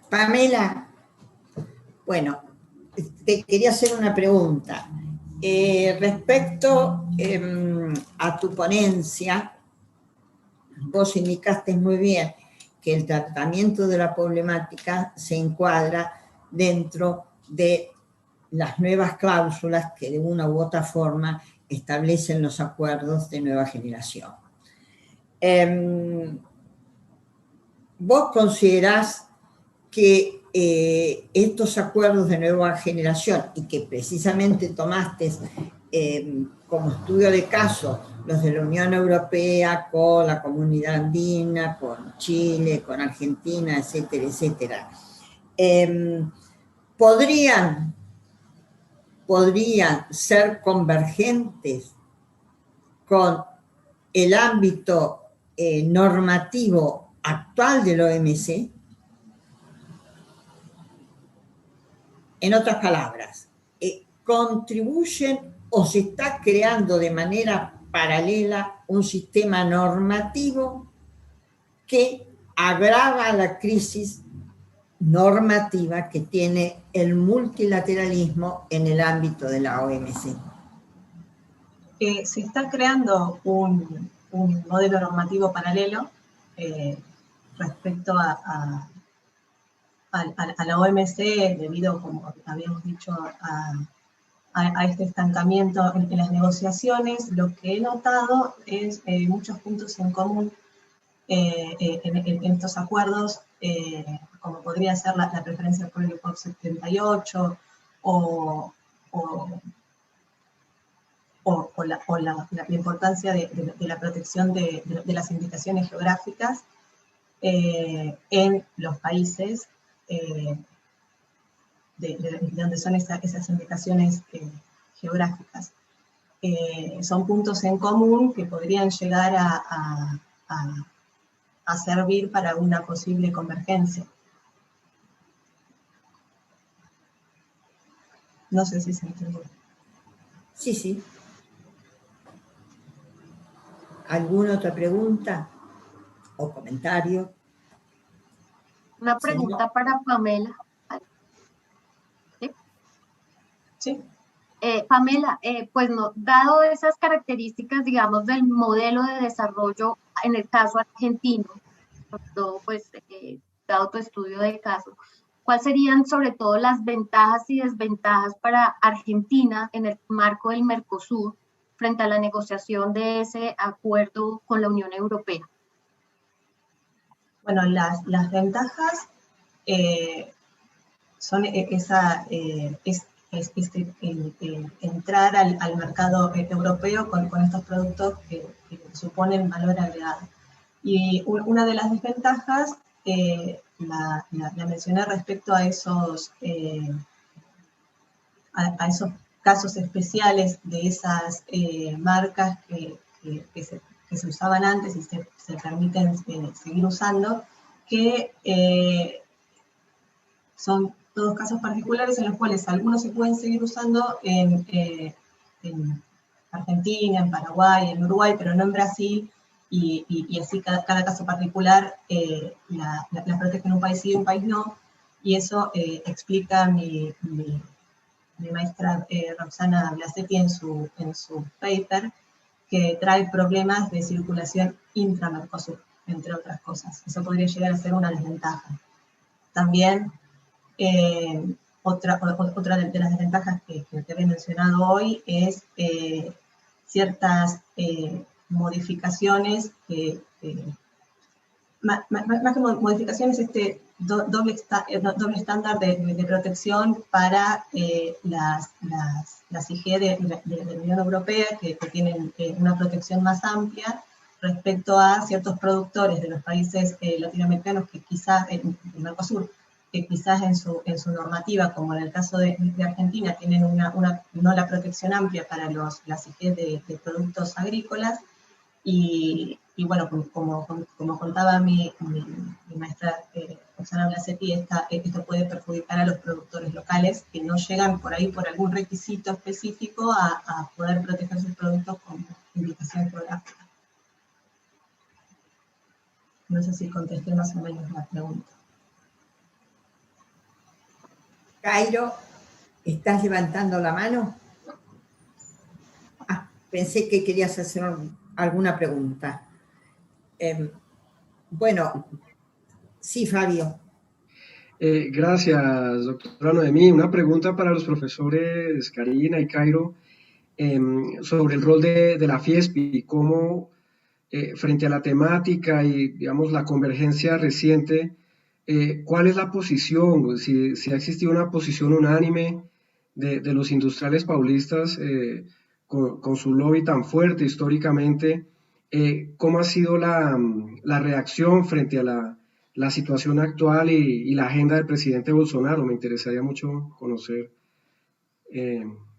Pamela, bueno, te quería hacer una pregunta. Respecto a tu ponencia, vos indicaste muy bien que el tratamiento de la problemática se encuadra dentro de las nuevas cláusulas que de una u otra forma establecen los acuerdos de nueva generación. ¿Vos considerás que estos acuerdos de nueva generación, y que precisamente tomaste como estudio de caso los de la Unión Europea con la Comunidad Andina, con Chile, con Argentina, etcétera, etcétera, podrían ser convergentes con el ámbito normativo actual del OMC? En otras palabras, ¿contribuyen o se está creando de manera paralela un sistema normativo que agrava la crisis normativa que tiene el multilateralismo en el ámbito de la OMC? Se está creando un modelo normativo paralelo respecto a la OMC, debido, como habíamos dicho, a este estancamiento en las negociaciones, lo que he notado es muchos puntos en común en estos acuerdos, como podría ser la preferencia por el POP 78 o la importancia de la protección de las indicaciones geográficas en los países de donde son esas indicaciones geográficas. Son puntos en común que podrían llegar a servir para una posible convergencia. No sé si se entendió. Sí, sí. ¿Alguna otra pregunta o comentario? Una pregunta para Pamela. ¿Sí? Sí. Pamela, pues no, dado esas características, digamos, del modelo de desarrollo en el caso argentino, sobre todo, pues, dado tu estudio de caso, ¿cuáles serían sobre todo las ventajas y desventajas para Argentina en el marco del Mercosur frente a la negociación de ese acuerdo con la Unión Europea? Bueno, las ventajas son entrar al mercado europeo con estos productos que suponen valor agregado. Y una de las desventajas, la mencioné respecto a esos casos especiales de esas marcas que se usaban antes y se permiten seguir usando, que son todos casos particulares en los cuales algunos se pueden seguir usando en Argentina, en Paraguay, en Uruguay, pero no en Brasil, y así cada caso particular la protege en un país sí y un país no, y eso explica mi maestra Roxana Blasetti en su paper, que trae problemas de circulación intra-Mercosur, entre otras cosas. Eso podría llegar a ser una desventaja. También, otra de las desventajas que te he mencionado hoy es ciertas modificaciones más que modificaciones, doble estándar de protección para las IG de la Unión Europea, que tienen una protección más amplia respecto a ciertos productores de los países latinoamericanos que quizás, en Mercosur, que quizás en su normativa, como en el caso de Argentina, tienen no la protección amplia para las IG de productos agrícolas. Y bueno, como contaba mi maestra Roxana Blasetti, esto puede perjudicar a los productores locales que no llegan por ahí por algún requisito específico a poder proteger sus productos con indicación geográfica. No sé si contesté más o menos la pregunta. Cairo, ¿estás levantando la mano? Pensé que querías hacer alguna pregunta. Bueno, sí, Fabio. Gracias, doctora Noemí. Una pregunta para los profesores Karina y Cairo sobre el rol de la FIESPI, cómo frente a la temática y, digamos, la convergencia reciente, ¿cuál es la posición? Si ha existido una posición unánime de los industriales paulistas con su lobby tan fuerte históricamente, ¿cómo ha sido la reacción frente a la situación actual y la agenda del presidente Bolsonaro? Me interesaría mucho conocer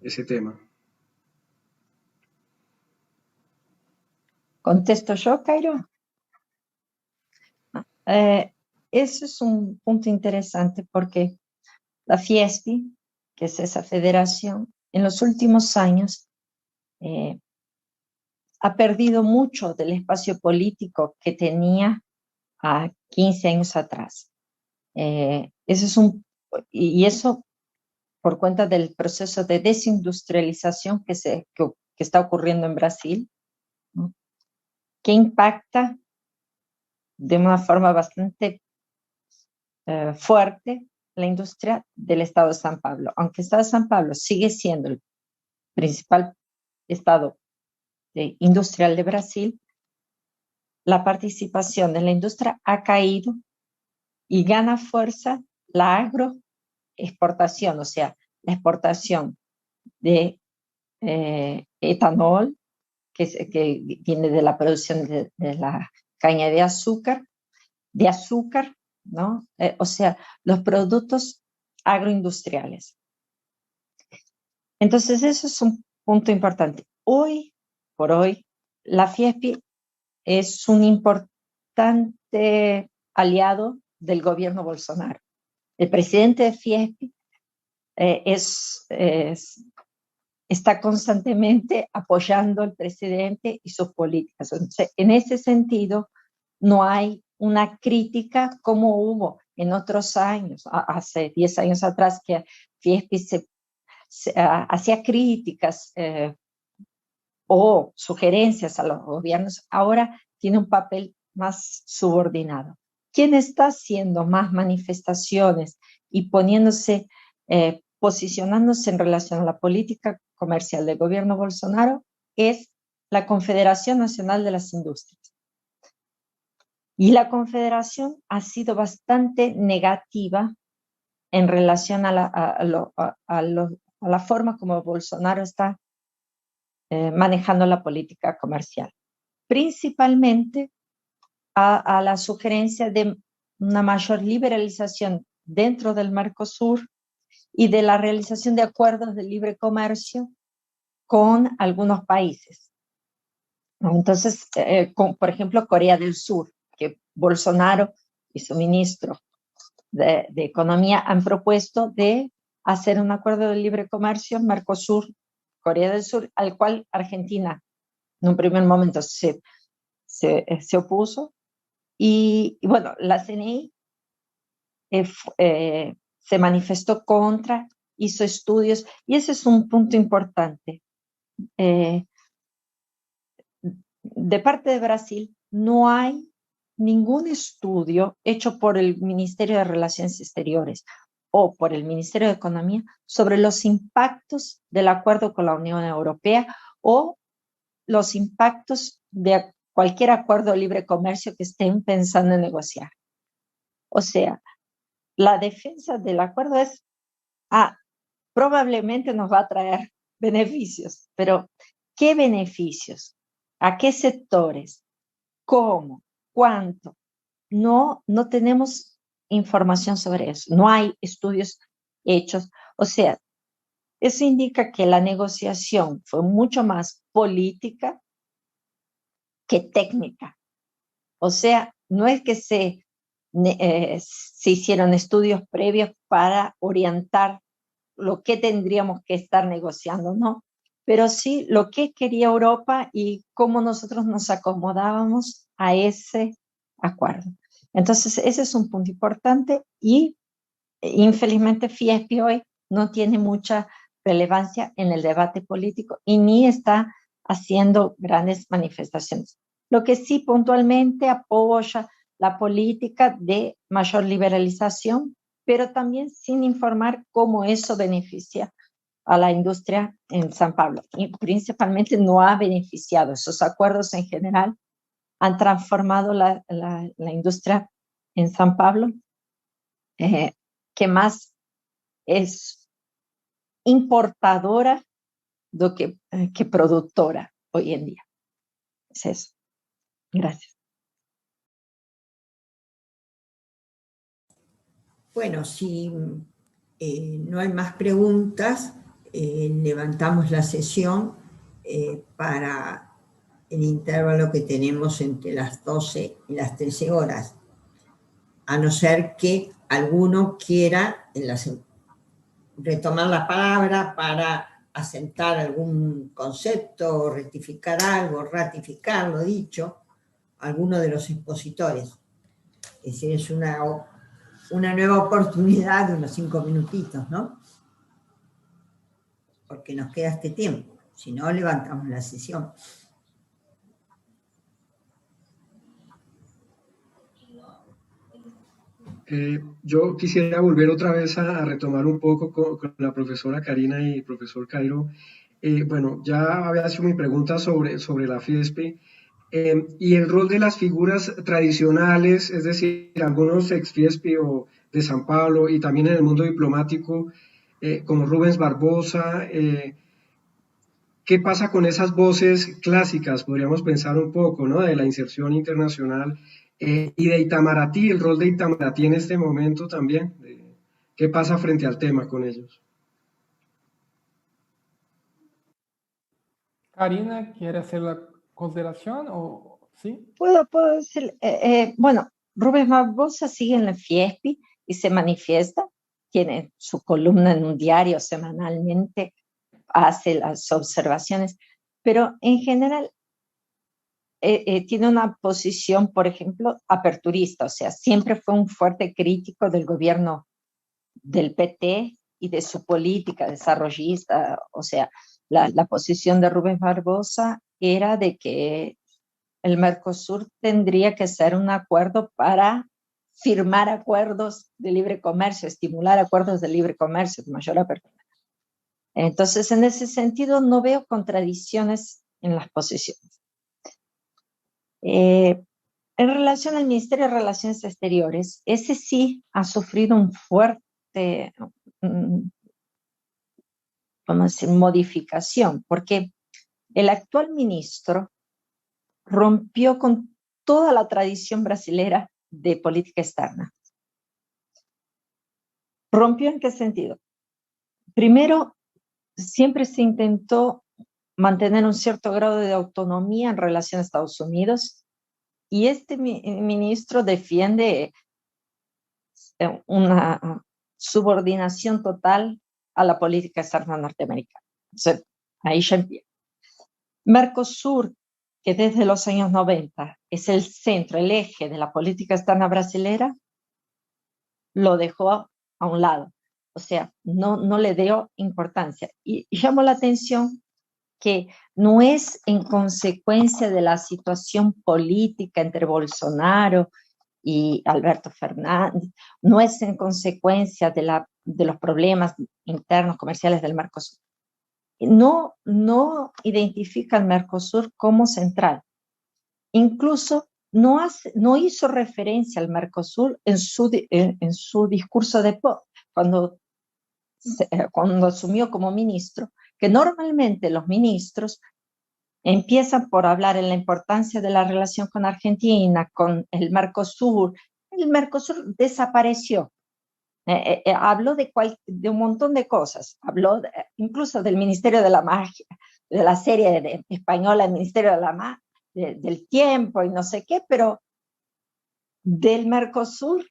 ese tema. ¿Contesto yo, Cairo? Eso es un punto interesante porque la FIESPI, que es esa federación, en los últimos años ha perdido mucho del espacio político que tenía a 15 años atrás. Eso por cuenta del proceso de desindustrialización que está ocurriendo en Brasil, ¿no? Que impacta de una forma bastante fuerte la industria del Estado de San Pablo. Aunque el Estado de San Pablo sigue siendo principal estado industrial de Brasil, la participación de la industria ha caído y gana fuerza la agroexportación, o sea, la exportación de etanol, que viene de la producción de la caña de azúcar, ¿no? O sea, los productos agroindustriales. Entonces, eso es un punto importante. Hoy por hoy, la Fiesp es un importante aliado del gobierno Bolsonaro. El presidente de Fiesp está constantemente apoyando al presidente y sus políticas. Entonces, en ese sentido, no hay una crítica como hubo en otros años, hace 10 años atrás, que Fiesp hacía críticas o sugerencias a los gobiernos. Ahora tiene un papel más subordinado. ¿Quién está haciendo más manifestaciones y posicionándose en relación a la política comercial del gobierno Bolsonaro? Es la Confederación Nacional de las Industrias. Y la Confederación ha sido bastante negativa en relación a la forma como Bolsonaro está manejando la política comercial, principalmente a la sugerencia de una mayor liberalización dentro del Mercosur y de la realización de acuerdos de libre comercio con algunos países. Entonces, por ejemplo, Corea del Sur, que Bolsonaro y su ministro de Economía han propuesto de hacer un acuerdo de libre comercio Mercosur, Corea del Sur, al cual Argentina en un primer momento se opuso. Y bueno, la CNI se manifestó contra, hizo estudios, y ese es un punto importante. De parte de Brasil no hay ningún estudio hecho por el Ministerio de Relaciones Exteriores o por el Ministerio de Economía sobre los impactos del acuerdo con la Unión Europea o los impactos de cualquier acuerdo de libre comercio que estén pensando en negociar. O sea, la defensa del acuerdo es, probablemente nos va a traer beneficios, pero ¿qué beneficios? ¿A qué sectores? ¿Cómo? ¿Cuánto? No tenemos información sobre eso, no hay estudios hechos. O sea, eso indica que la negociación fue mucho más política que técnica. O sea, no es que se hicieron estudios previos para orientar lo que tendríamos que estar negociando, no, pero sí lo que quería Europa y cómo nosotros nos acomodábamos a ese acuerdo. Entonces, ese es un punto importante y infelizmente Fiesp hoy no tiene mucha relevancia en el debate político y ni está haciendo grandes manifestaciones. Lo que sí puntualmente apoya la política de mayor liberalización, pero también sin informar cómo eso beneficia a la industria en San Pablo. Y principalmente no ha beneficiado. Esos acuerdos en general han transformado la industria en San Pablo, que más es importadora que productora hoy en día. Es eso. Gracias. Bueno, si no hay más preguntas, levantamos la sesión para el intervalo que tenemos entre las 12 y las 13 horas, a no ser que alguno quiera retomar la palabra para asentar algún concepto, rectificar algo, ratificar lo dicho, alguno de los expositores. Es decir, es una nueva oportunidad de unos 5 minutitos, ¿no? Porque nos queda este tiempo, si no levantamos la sesión. Yo quisiera volver otra vez a retomar un poco con la profesora Karina y el profesor Cairo Bueno, ya había sido mi pregunta sobre la Fiespi, y el rol de las figuras tradicionales, es decir, algunos ex Fiespi o de San Pablo, y también en el mundo diplomático, como Rubens Barbosa. ¿Qué pasa con esas voces clásicas? Podríamos pensar un poco, ¿no? De la inserción internacional, y de Itamaraty, el rol de Itamaraty en este momento también. ¿Qué pasa frente al tema con ellos? Karina, ¿quiere hacer la consideración o sí? Puedo decir, bueno, Rubén Barbosa sigue en la Fiespi y se manifiesta, tiene su columna en un diario semanalmente, hace las observaciones, pero en general tiene una posición, por ejemplo, aperturista, o sea, siempre fue un fuerte crítico del gobierno del PT y de su política desarrollista, o sea, la posición de Rubén Barbosa era de que el Mercosur tendría que ser un acuerdo para firmar acuerdos de libre comercio, estimular acuerdos de libre comercio, de mayor apertura. Entonces, en ese sentido, no veo contradicciones en las posiciones. En relación al Ministerio de Relaciones Exteriores, ese sí ha sufrido un fuerte, vamos a decir, modificación, porque el actual ministro rompió con toda la tradición brasilera de política externa. ¿Rompió en qué sentido? Primero, siempre se intentó mantener un cierto grado de autonomía en relación a Estados Unidos, y este ministro defiende una subordinación total a la política externa norteamericana. Entonces, ahí ya empieza. Mercosur, que desde los años 90 es el centro, el eje de la política externa brasilera, lo dejó a un lado. O sea, no le dio importancia. Y llamó la atención que no es en consecuencia de la situación política entre Bolsonaro y Alberto Fernández, no es en consecuencia de los problemas internos comerciales del Mercosur. No identifica al Mercosur como central. Incluso no hizo referencia al Mercosur en su discurso de cuando asumió como ministro, que normalmente los ministros empiezan por hablar en la importancia de la relación con Argentina, con el Mercosur. El Mercosur desapareció. Habló de un montón de cosas. Habló incluso del Ministerio de la Magia, de la serie española, el Ministerio de la Magia, del tiempo y no sé qué, pero del Mercosur,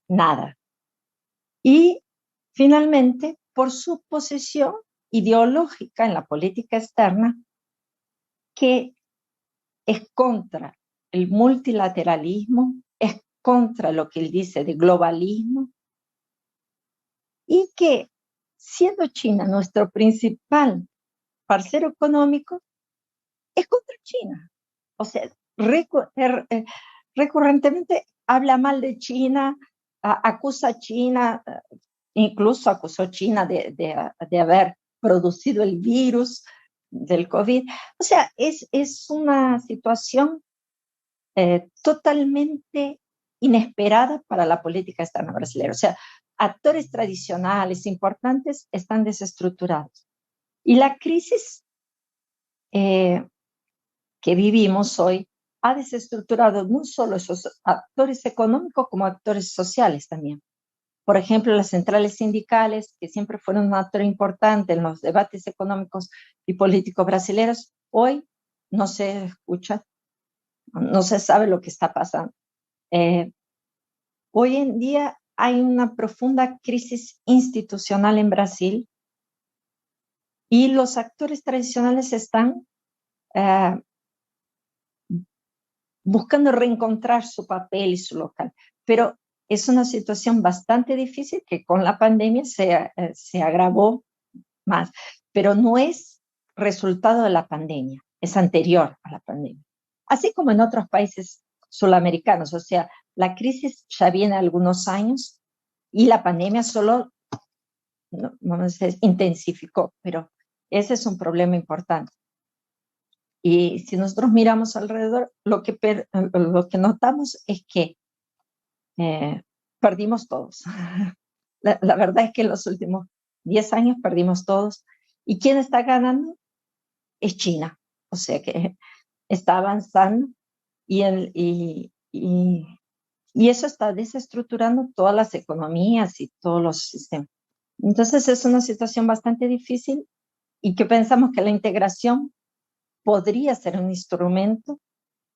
nada. Y finalmente, por su posición ideológica en la política externa, que es contra el multilateralismo, es contra lo que él dice de globalismo, y que, siendo China nuestro principal parcero económico, es contra China. O sea, recurrentemente habla mal de China, acusa a China, incluso acusó a China de haber producido el virus del COVID. O sea, es una situación totalmente inesperada para la política externa brasileña. O sea, actores tradicionales importantes están desestructurados. Y la crisis que vivimos hoy ha desestructurado no solo esos actores económicos como actores sociales también. Por ejemplo, las centrales sindicales, que siempre fueron un actor importante en los debates económicos y políticos brasileños, hoy no se escucha, no se sabe lo que está pasando. Hoy en día hay una profunda crisis institucional en Brasil y los actores tradicionales están buscando reencontrar su papel y su local. Pero es una situación bastante difícil que con la pandemia se agravó más. Pero no es resultado de la pandemia, es anterior a la pandemia. Así como en otros países sudamericanos, o sea, la crisis ya viene algunos años y la pandemia solo intensificó, pero Ese es un problema importante. Y si nosotros miramos alrededor, lo que notamos es que perdimos todos. La verdad es que en los últimos 10 años perdimos todos. ¿Y quién está ganando? Es China. O sea que está avanzando y eso está desestructurando todas las economías y todos los sistemas. Entonces es una situación bastante difícil y que pensamos que la integración podría ser un instrumento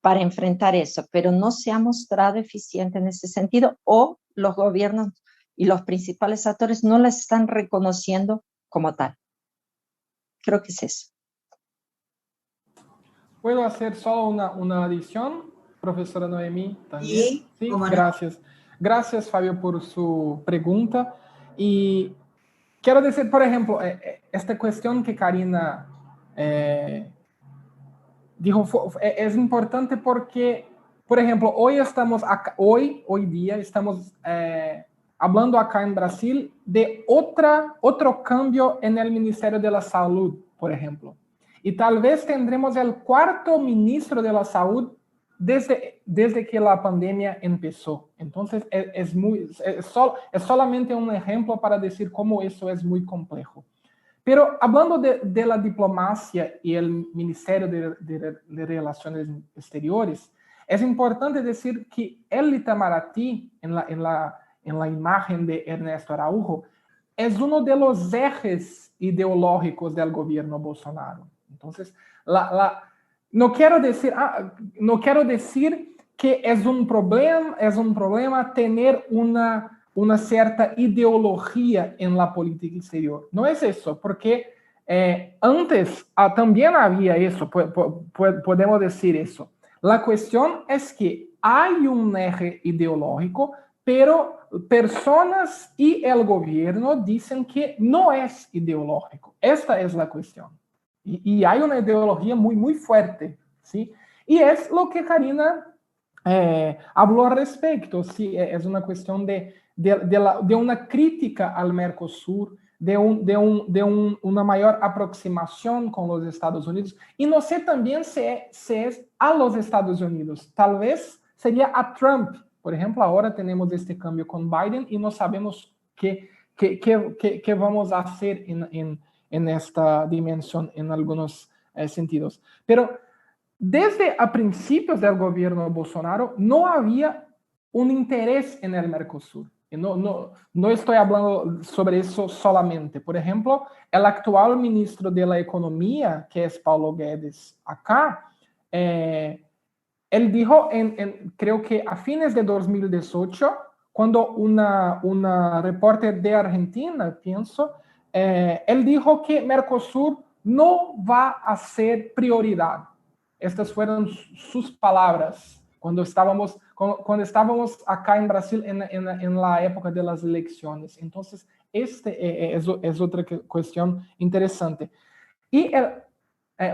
para enfrentar eso, pero no se ha mostrado eficiente en ese sentido, o los gobiernos y los principales actores no la están reconociendo como tal. Creo que es eso. ¿Puedo hacer solo una adición, profesora Noemí? ¿También? Sí, gracias. Gracias, Fabio, por su pregunta. Y quiero decir, por ejemplo, esta cuestión que Karina dijo es importante porque, por ejemplo, hoy estamos acá, hoy día estamos hablando acá en Brasil de otro cambio en el Ministerio de la Salud, por ejemplo. Y tal vez tendremos el cuarto ministro de la Salud desde que la pandemia empezó. Entonces, es solamente un ejemplo para decir cómo eso es muy complejo. Pero hablando de la diplomacia y el Ministerio de Relaciones Exteriores, es importante decir que el Itamaraty, en la imagen de Ernesto Araújo, es uno de los ejes ideológicos del gobierno Bolsonaro. Entonces, no quiero decir que es un problema tener una cierta ideología en la política exterior. No es eso, porque antes también había eso, podemos decir eso. La cuestión es que hay un eje ideológico, pero personas y el gobierno dicen que no es ideológico. Esta es la cuestión. Y hay una ideología muy, muy fuerte, ¿sí? Y es lo que Karina habló al respecto, ¿sí? Es una cuestión de una crítica al Mercosur, de una mayor aproximación con los Estados Unidos. Y no sé también si es a los Estados Unidos. Tal vez sería a Trump. Por ejemplo, ahora tenemos este cambio con Biden y no sabemos qué vamos a hacer en esta dimensión en algunos sentidos. Pero desde a principios del gobierno Bolsonaro no había un interés en el Mercosur. No estoy hablando sobre eso solamente. Por ejemplo, el actual ministro de la Economía, que es Paulo Guedes, acá, él dijo, creo que a fines de 2018, cuando una reporter de Argentina, pienso, él dijo que Mercosur no va a ser prioridad. Estas fueron sus palabras cuando estábamos acá en Brasil en la época de las elecciones. Entonces, es otra cuestión interesante. Y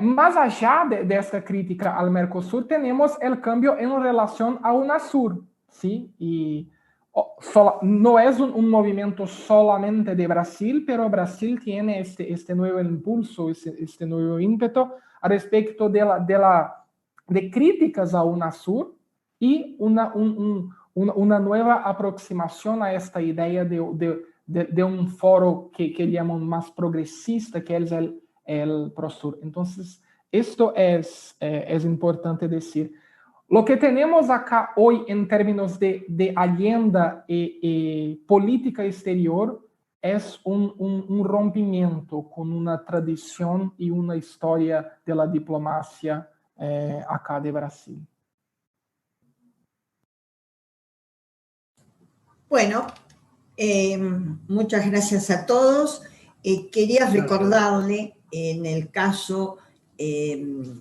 más allá de esta crítica al Mercosur, tenemos el cambio en relación a UNASUR, ¿sí? Y no es un movimiento solamente de Brasil, pero Brasil tiene este nuevo impulso, este nuevo ímpetu a respecto de críticas a UNASUR y una nueva aproximación a esta idea de un foro que llaman más progresista, que es el Prosur. Entonces, esto es importante decir. Lo que tenemos acá hoy en términos de agenda y política exterior es un rompimiento con una tradición y una historia de la diplomacia acá de Brasil. Bueno, muchas gracias a todos. Quería recordarle, en el caso de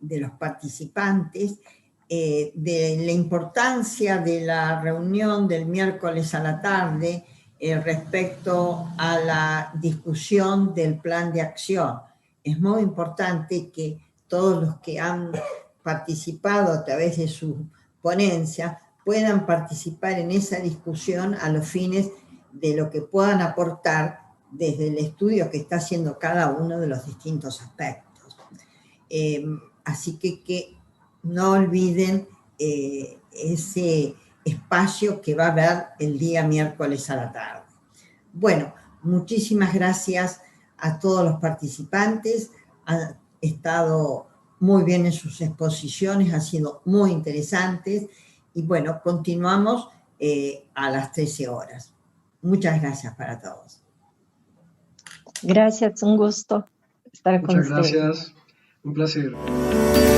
los participantes, de la importancia de la reunión del miércoles a la tarde respecto a la discusión del plan de acción. Es muy importante que todos los que han participado a través de su ponencia puedan participar en esa discusión a los fines de lo que puedan aportar desde el estudio que está haciendo cada uno de los distintos aspectos. Así que no olviden ese espacio que va a haber el día miércoles a la tarde. Bueno, muchísimas gracias a todos los participantes. Han estado muy bien en sus exposiciones, han sido muy interesantes. Y bueno, continuamos a las 13 horas. Muchas gracias para todos. Gracias, un gusto estar con ustedes. Muchas gracias, un placer.